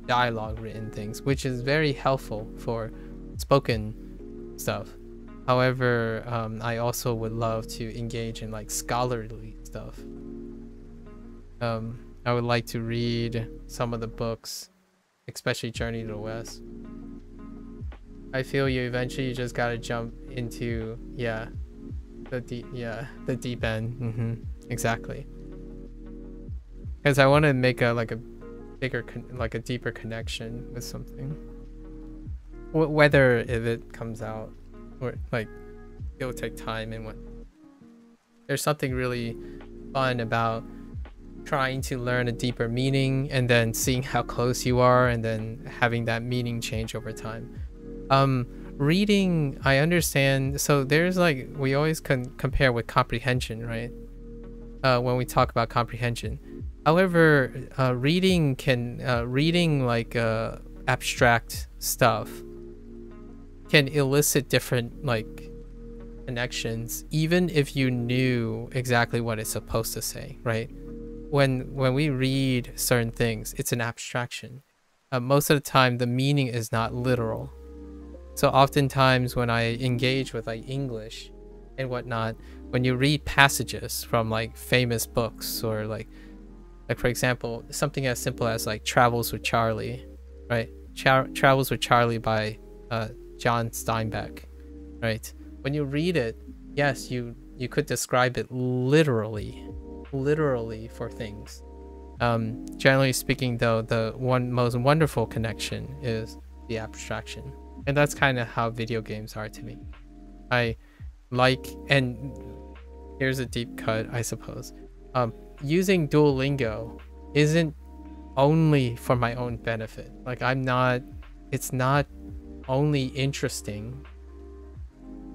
dialogue written things, which is very helpful for spoken stuff. However, I also would love to engage in like scholarly stuff. I would like to read some of the books, especially Journey to the West. I feel you eventually just gotta jump into the deep end. Exactly. Because I want to make a bigger a deeper connection with something. Whether if it comes out or like it'll take time and what. There's something really fun about trying to learn a deeper meaning and then seeing how close you are and then having that meaning change over time. Reading, I understand. So there's like, we always compare with comprehension, right? When we talk about comprehension. However, reading like abstract stuff can elicit different like connections, even if you knew exactly what it's supposed to say, right? When we read certain things, it's an abstraction. Most of the time, the meaning is not literal. So oftentimes when I engage with like English and whatnot, when you read passages from like famous books, or like for example, something as simple as like Travels with Charlie, right? Travels with Charlie by John Steinbeck, right? When you read it, yes, you could describe it literally for things. Generally speaking, though, the most wonderful connection is the abstraction, and that's kind of how video games are to me. I like, and here's a deep cut, I suppose. Using Duolingo isn't only for my own benefit. Like it's not only interesting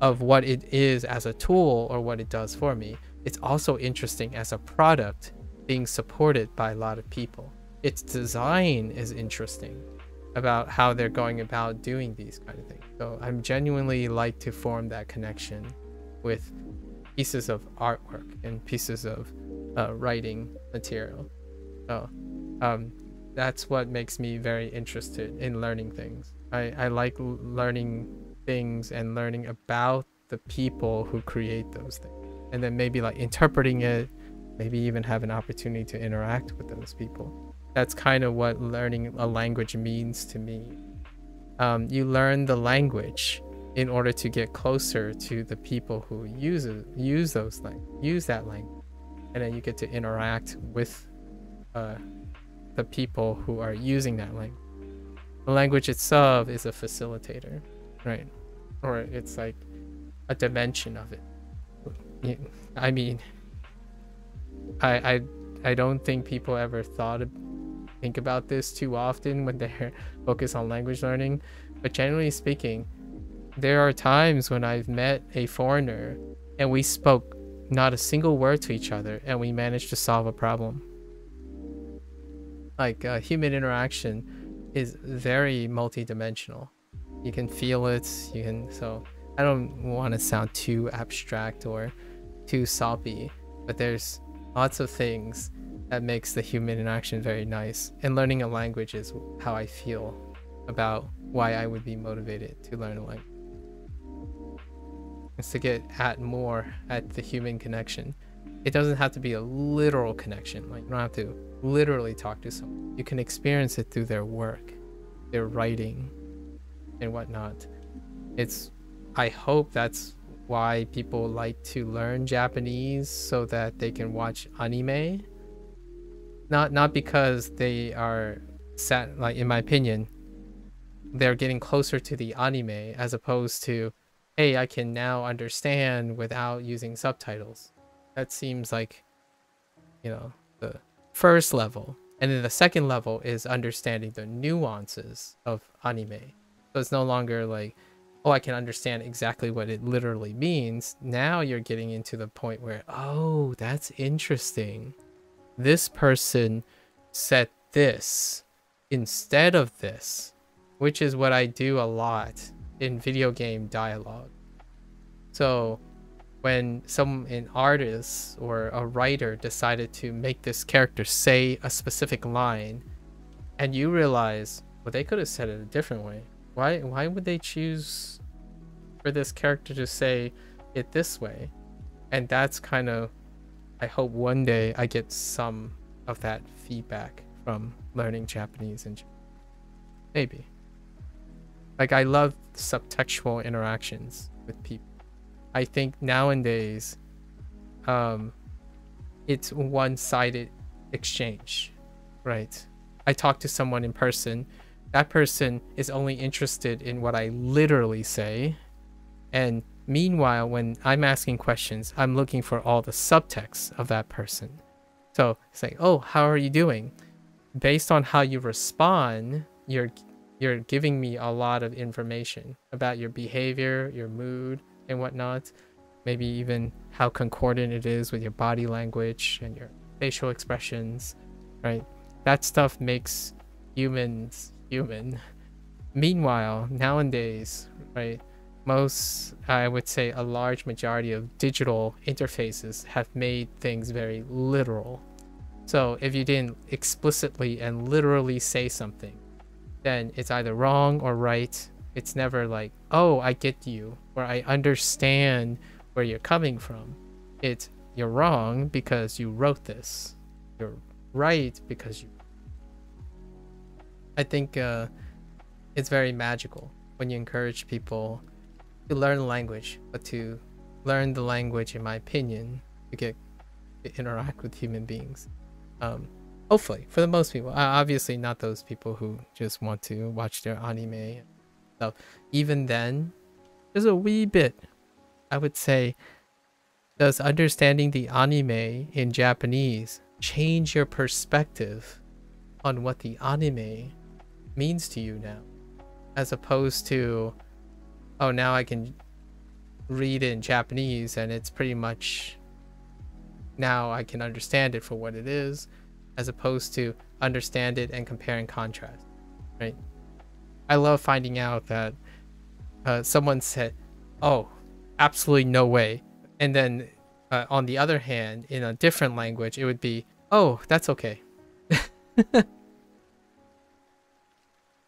of what it is as a tool or what it does for me. It's also interesting as a product being supported by a lot of people. Its design is interesting about how they're going about doing these kind of things. So I'm genuinely like to form that connection with pieces of artwork and pieces of writing material. So that's what makes me very interested in learning things. I like learning things and learning about the people who create those things, and then maybe like interpreting it, maybe even have an opportunity to interact with those people. That's kind of what learning a language means to me. You learn the language in order to get closer to the people who use that language, and then you get to interact with the people who are using that language. The language itself is a facilitator, right? Or it's like a dimension of it. I mean, I don't think people ever think about this too often when they're focused on language learning, but generally speaking, there are times when I've met a foreigner and we spoke not a single word to each other and we managed to solve a problem. Like human interaction is very multidimensional. You can feel it, so I don't want to sound too abstract or too soppy, but there's lots of things that makes the human interaction very nice. And learning a language is how I feel about why I would be motivated to learn a language. It's to get more at the human connection. It doesn't have to be a literal connection. Like, you don't have to literally talk to someone. You can experience it through their work, their writing, and whatnot. I hope that's why people like to learn Japanese, so that they can watch anime. Not because they are like, in my opinion, they're getting closer to the anime as opposed to, hey, I can now understand without using subtitles. That seems like, the first level. And then the second level is understanding the nuances of anime. So it's no longer like, oh, I can understand exactly what it literally means. Now you're getting into the point where, oh, that's interesting. This person said this instead of this, which is what I do a lot in video game dialogue. So when an artist or a writer decided to make this character say a specific line, and you realize, well, they could have said it a different way. Why would they choose for this character to say it this way? And that's kind of, I hope one day I get some of that feedback from learning Japanese, and maybe. Like, I love subtextual interactions with people. I think nowadays, it's one-sided exchange, right? I talk to someone in person. That person is only interested in what I literally say. And meanwhile, when I'm asking questions, I'm looking for all the subtext of that person. So it's like, oh, how are you doing? Based on how you respond, you're giving me a lot of information about your behavior, your mood, and whatnot. Maybe even how concordant it is with your body language and your facial expressions, right? That stuff makes humans human. Meanwhile, nowadays, right, I would say a large majority of digital interfaces have made things very literal. So if you didn't explicitly and literally say something, then it's either wrong or right, It's never like, oh, I get you, or I understand where you're coming from. It's, you're wrong because you wrote this. You're right because you... I think it's very magical when you encourage people to learn the language, but to learn the language, in my opinion, to interact with human beings. Hopefully, for the most people. Obviously not those people who just want to watch their anime and stuff. Even then, there's a wee bit, I would say, does understanding the anime in Japanese change your perspective on what the anime means to you now? As opposed to, oh, now I can read it in Japanese and it's pretty much, now I can understand it for what it is, as opposed to understand it and compare and contrast, right? I love finding out that someone said, oh, absolutely no way. And then on the other hand, in a different language, it would be, oh, that's okay.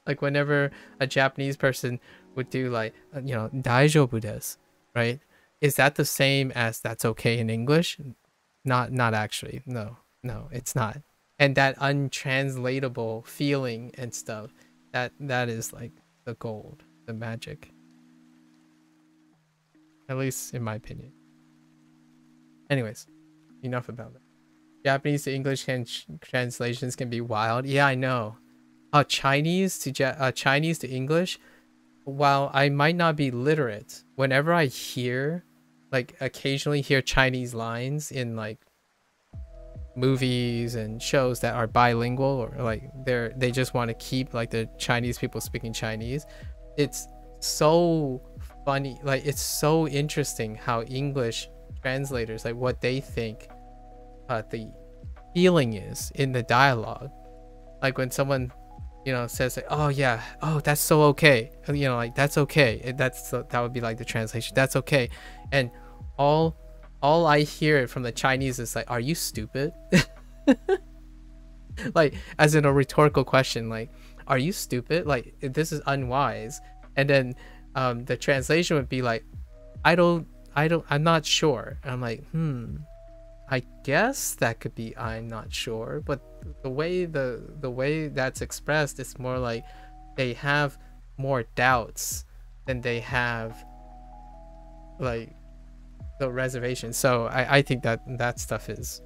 Like whenever a Japanese person would do like, you know, daijoubu desu, right? Is that the same as that's okay in English? Not actually. No, it's not. And that untranslatable feeling and stuff, that is like the gold, the magic. At least in my opinion. Anyways, enough about that. Japanese to English translations can be wild. Yeah, I know. Chinese to English, while I might not be literate, whenever I hear, like occasionally hear Chinese lines in like movies and shows that are bilingual, or like they just want to keep like the Chinese people speaking Chinese, it's so funny. Like it's so interesting how English translators, like what they think the feeling is in the dialogue. Like when someone, you know, says like, oh yeah, oh that's so okay, you know, like that's okay, that would be like the translation, that's okay, and all I hear from the Chinese is like, are you stupid? Like as in a rhetorical question, like, are you stupid? Like this is unwise. And then the translation would be like, I'm not sure. And I'm like, I guess that could be I'm not sure, but the way that's expressed is more like they have more doubts than they have like the reservation. So I think that stuff is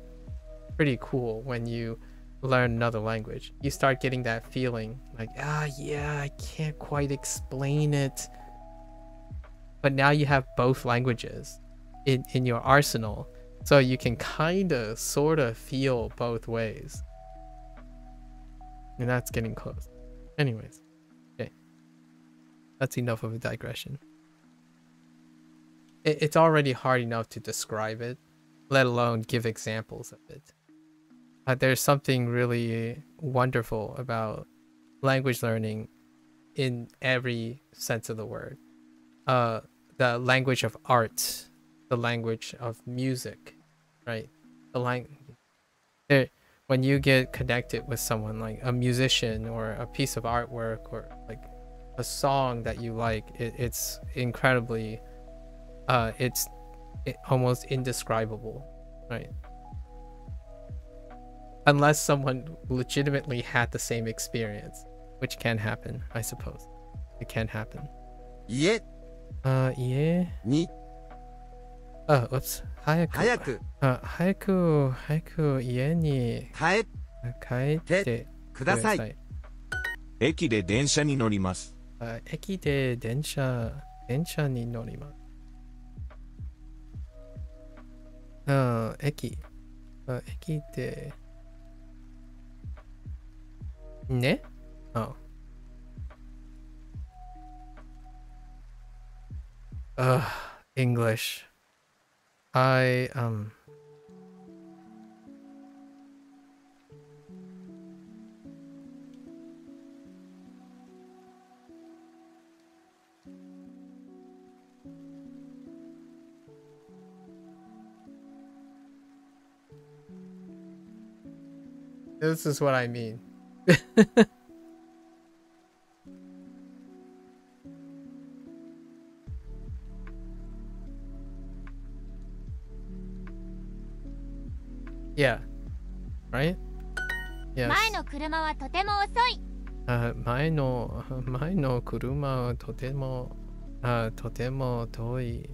pretty cool. When you learn another language, you start getting that feeling like, yeah, I can't quite explain it, but now you have both languages in your arsenal. So you can kind of sort of feel both ways. And that's getting close. Anyways. Okay. That's enough of a digression. It's already hard enough to describe it, let alone give examples of it. There's something really wonderful about language learning in every sense of the word. The language of art, the language of music, right? When you get connected with someone, like a musician or a piece of artwork or like a song that you like, it's incredibly, it's almost indescribable, right? Unless someone legitimately had the same experience, which can happen, I suppose. It can happen. Yeah. Yeah. Ni. Whoops. 早く家に帰ってください。駅で電車に乗ります。駅で電車に乗ります。駅でね。English. This is what I mean. Yeah. Right? Yes. 前の車はとても遅い。前の車はとても遠い。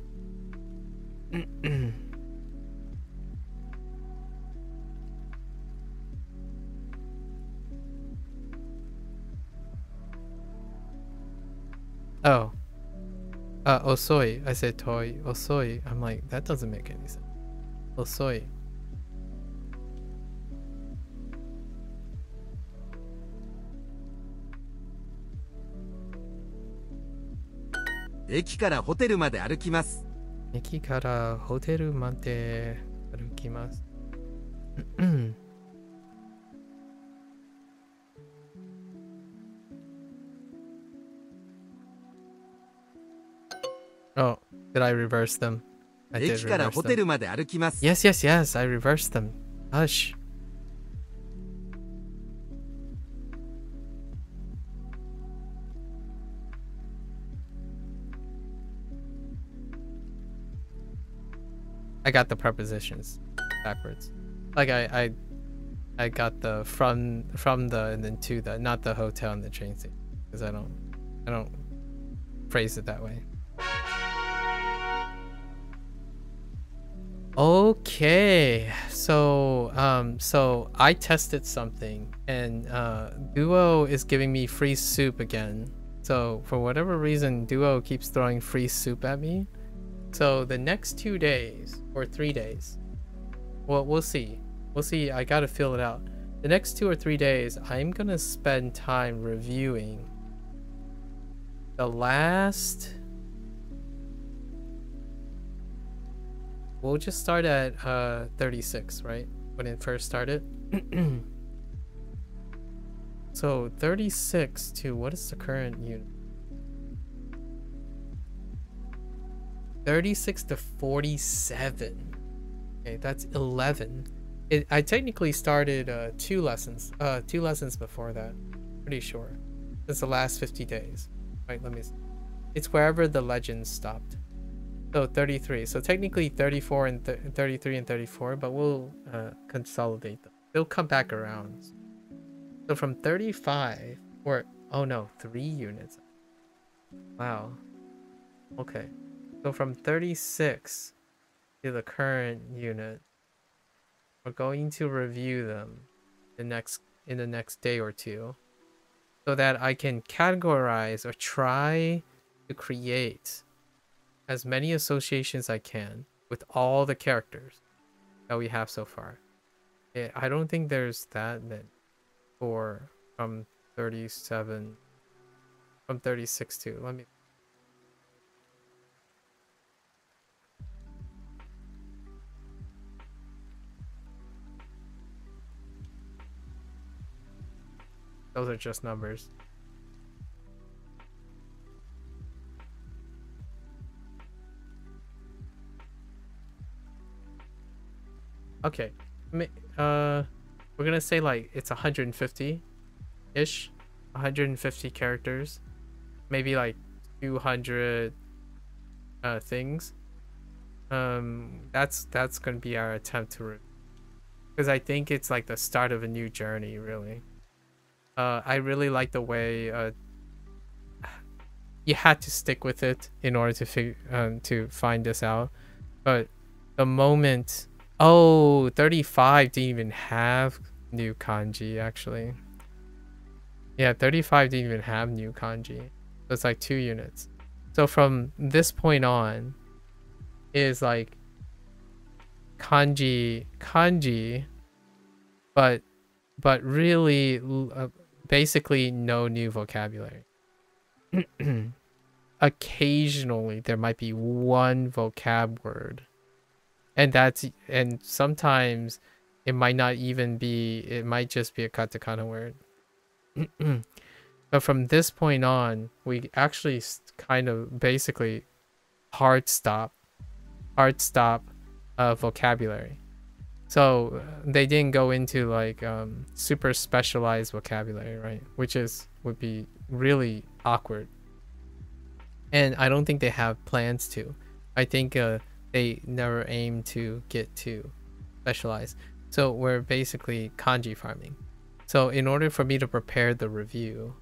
Oh. Osoi. I said toy. Osoi. I'm like, that doesn't make any sense. Osoi. 駅からホテルまで歩きます。駅からホテルまで歩きます。Oh, did I reverse them? I did 駅から reverse ホテル them. まで歩きます。 Yes, yes, yes. I reversed them. Hush. I got the prepositions backwards. Like I got the from the and then to the, not the hotel and the train station, because I don't phrase it that way. Okay, so I tested something and Duo is giving me free soup again. So for whatever reason, Duo keeps throwing free soup at me. So the next 2 days or 3 days, well, we'll see. We'll see. I gotta fill it out. The next 2 or 3 days, I'm gonna spend time reviewing the last. We'll just start at 36, right? When it first started. So 36 to what is the current unit? 36 to 47. Okay, that's 11. I technically started 2 lessons before that. Pretty sure. It's the last 50 days. Right, let me see. It's wherever the legends stopped. So 33. So technically 34 and 33 and 34, but we'll consolidate them. They'll come back around. So from 35, or oh no, 3 units. Wow. Okay. So from 36 to the current unit, we're going to review them in the next day or two, so that I can categorize or try to create as many associations I can with all the characters that we have so far. I don't think there's that many for from 36 to, let me. Those are just numbers. Okay. We're gonna say like it's 150-ish. 150 characters. Maybe like 200 things. That's gonna be our attempt to, because I think it's like the start of a new journey, really. I really like the way you had to stick with it in order to find this out. But the moment, 35 didn't even have new kanji, actually. Yeah, 35 didn't even have new kanji. So it's like 2 units. So from this point on is like kanji, but really basically no new vocabulary. Occasionally there might be one vocab word, and sometimes it might not even be, it might just be a katakana word. But from this point on, we actually kind of basically hard stop vocabulary. So they didn't go into like super specialized vocabulary, right? Which would be really awkward. And I don't think they have plans to. I think they never aim to get too specialized. So we're basically kanji farming. So in order for me to prepare the review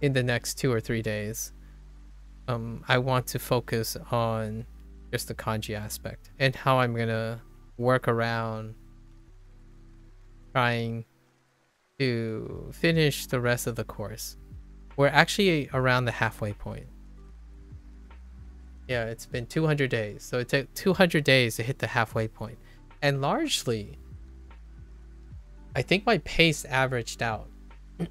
in the next 2 or 3 days, I want to focus on just the kanji aspect and how I'm gonna work around trying to finish the rest of the course. We're actually around the halfway point. Yeah, it's been 200 days. So it took 200 days to hit the halfway point. And largely, I think my pace averaged out.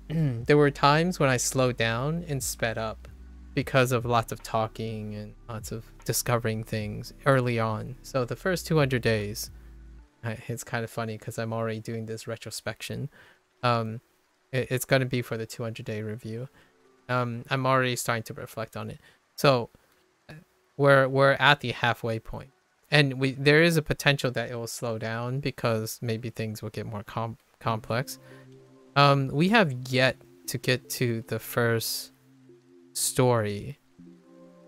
There were times when I slowed down and sped up because of lots of talking and lots of discovering things early on. So the first 200 days, it's kind of funny because I'm already doing this retrospection. It's going to be for the 200-day review. I'm already starting to reflect on it. So we're at the halfway point, and there is a potential that it will slow down because maybe things will get more complex. We have yet to get to the first story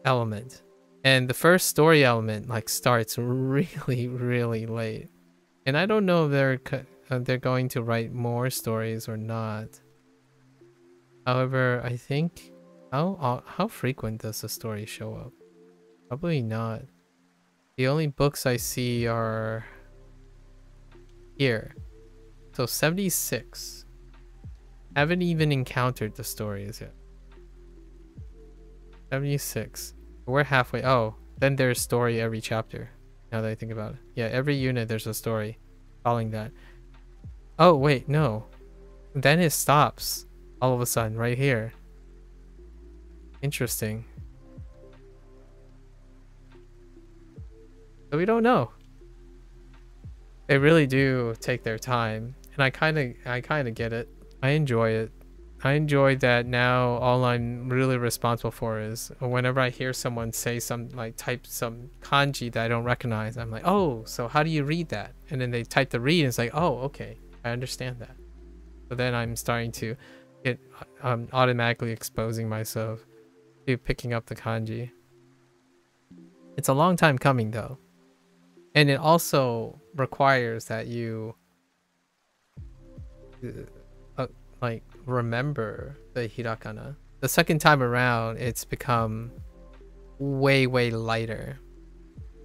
element, and the first story element like starts really, really late, and I don't know if they're going to write more stories or not. However, I think how frequent does the story show up? Probably not. The only books I see are here. So 76. Haven't even encountered the stories yet. 76. We're halfway. Oh, then there's story every chapter. Now that I think about it. Yeah, every unit there's a story following that. Oh, wait, no. Then it stops all of a sudden right here. Interesting. So we don't know. They really do take their time, and I kind of get it. I enjoy it. I enjoy that now all I'm really responsible for is whenever I hear someone say type some kanji that I don't recognize, I'm like, oh, so how do you read that? And then they type the read and it's like, oh, okay, I understand that. So then I'm starting to get automatically exposing myself to picking up the kanji. It's a long time coming though. And it also requires that you like remember the hiragana. The second time around, it's become way lighter.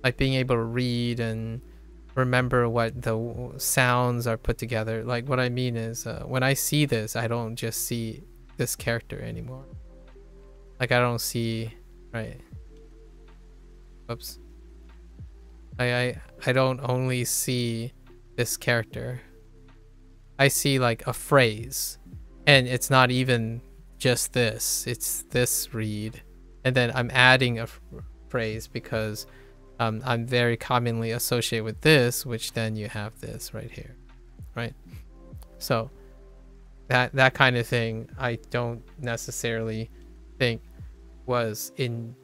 Like being able to read and remember what the sounds are put together. Like what I mean is when I see this, I don't just see this character anymore. Like I don't see, right? Whoops. I don't only see this character. I see like a phrase, and it's not even just this. It's this read, and then I'm adding a phrase because I'm very commonly associated with this, which then you have this right here, right? So that kind of thing I don't necessarily think was in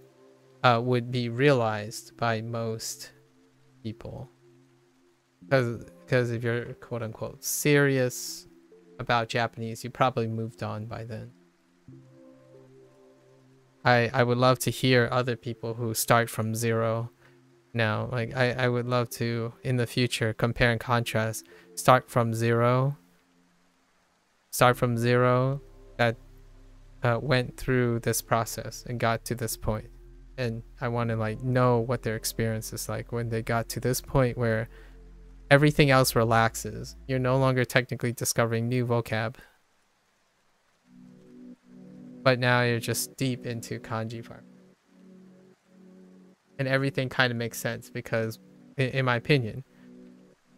would be realized by most people, because if you're quote unquote serious about Japanese, you probably moved on by then. I would love to hear other people who start from zero now. Like I would love to in the future compare and contrast, start from zero that went through this process and got to this point. And I want to like know what their experience is like when they got to this point where everything else relaxes. You're no longer technically discovering new vocab, but now you're just deep into kanji farm. And everything kind of makes sense because, in my opinion,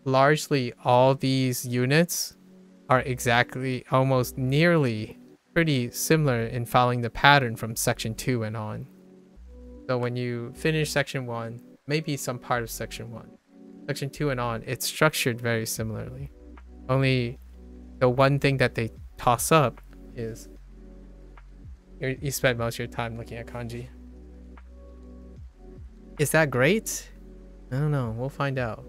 largely all these units are exactly, almost nearly pretty similar in following the pattern from section 2 and on. So when you finish section 1, maybe some part of section 1, section 2 and on, it's structured very similarly. Only the one thing that they toss up is you spend most of your time looking at kanji. Is that great? I don't know. We'll find out.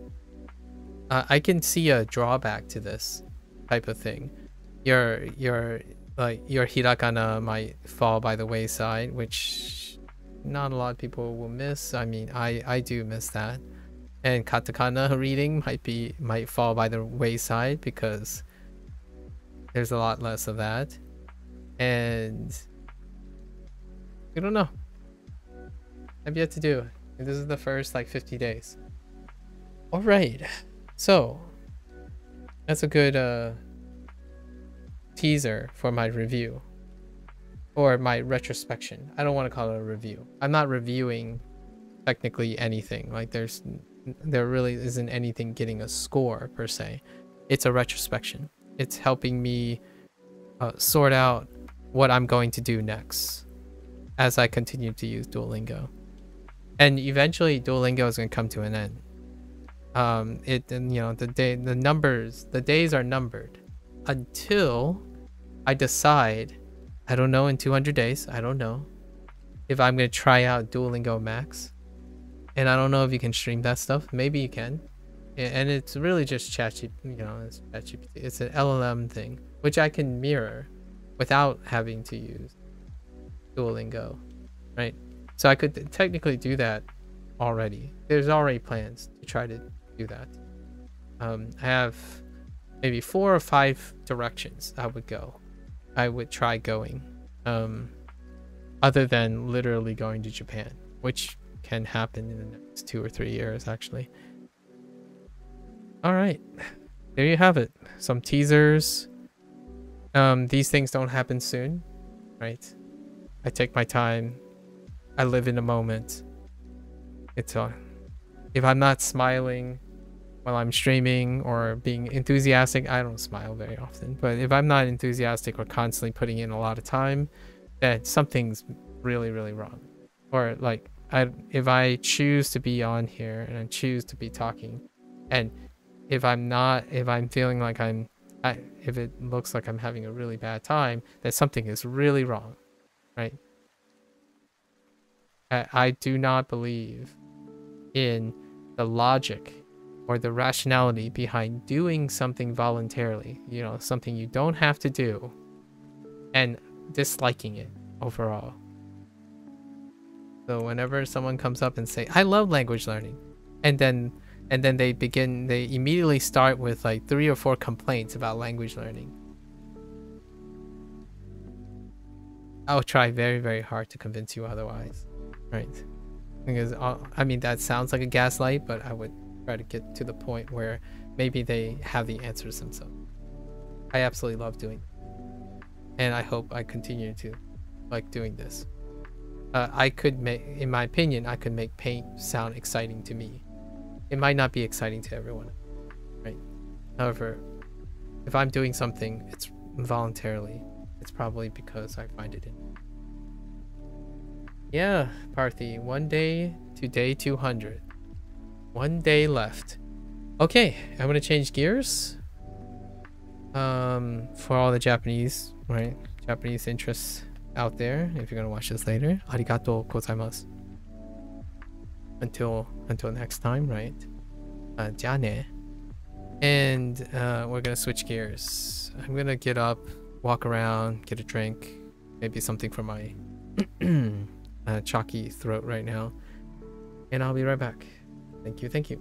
I can see a drawback to this type of thing. Your hiragana might fall by the wayside, which not a lot of people will miss. I mean, I do miss that. And katakana reading might fall by the wayside because there's a lot less of that. And we don't know. I've yet to do. This is the first like 50 days. All right. So that's a good teaser for my review or my retrospection. I don't want to call it a review. I'm not reviewing technically anything. Like there really isn't anything getting a score per se. It's a retrospection. It's helping me sort out what I'm going to do next as I continue to use Duolingo. And eventually Duolingo is going to come to an end. The days are numbered until I decide, I don't know, in 200 days, I don't know if I'm going to try out Duolingo Max. And I don't know if you can stream that stuff. Maybe you can. And it's really just ChatGPT, it's an LLM thing, which I can mirror without having to use Duolingo, right? So I could technically do that already. There's already plans to try to do that. I have maybe 4 or 5 directions I would try going, other than literally going to Japan, which can happen in the next 2 or 3 years actually. All right, there you have it. Some teasers. These things don't happen soon, right? I take my time. I live in the moment. It's if I'm not smiling while I'm streaming or being enthusiastic, I don't smile very often. But if I'm not enthusiastic or constantly putting in a lot of time, then something's really, really wrong. Or like if I choose to be on here and I choose to be talking, and if I'm feeling like if it looks like I'm having a really bad time, then something is really wrong, right? I do not believe in the logic or the rationality behind doing something voluntarily, something you don't have to do, and disliking it overall. So whenever someone comes up and say, I love language learning, and then they immediately start with like 3 or 4 complaints about language learning, I'll try very, very hard to convince you otherwise, right? Because I mean, that sounds like a gaslight, but I would try to get to the point where maybe they have the answers themselves. I absolutely love doing it, and I hope I continue to like doing this. I could make, in my opinion, I could make paint sound exciting to me. It might not be exciting to everyone, right? However, if I'm doing something, it's voluntarily, it's probably because I find it in. Yeah, Parthy, 1 day to day 200. 1 day left. Okay, I'm gonna change gears. For all the Japanese, right? Japanese interests out there, if you're gonna watch this later, arigatou gozaimasu. Until next time, right? Ja ne. And we're gonna switch gears. I'm gonna get up, walk around, get a drink, maybe something for my chalky throat right now, and I'll be right back. Thank you.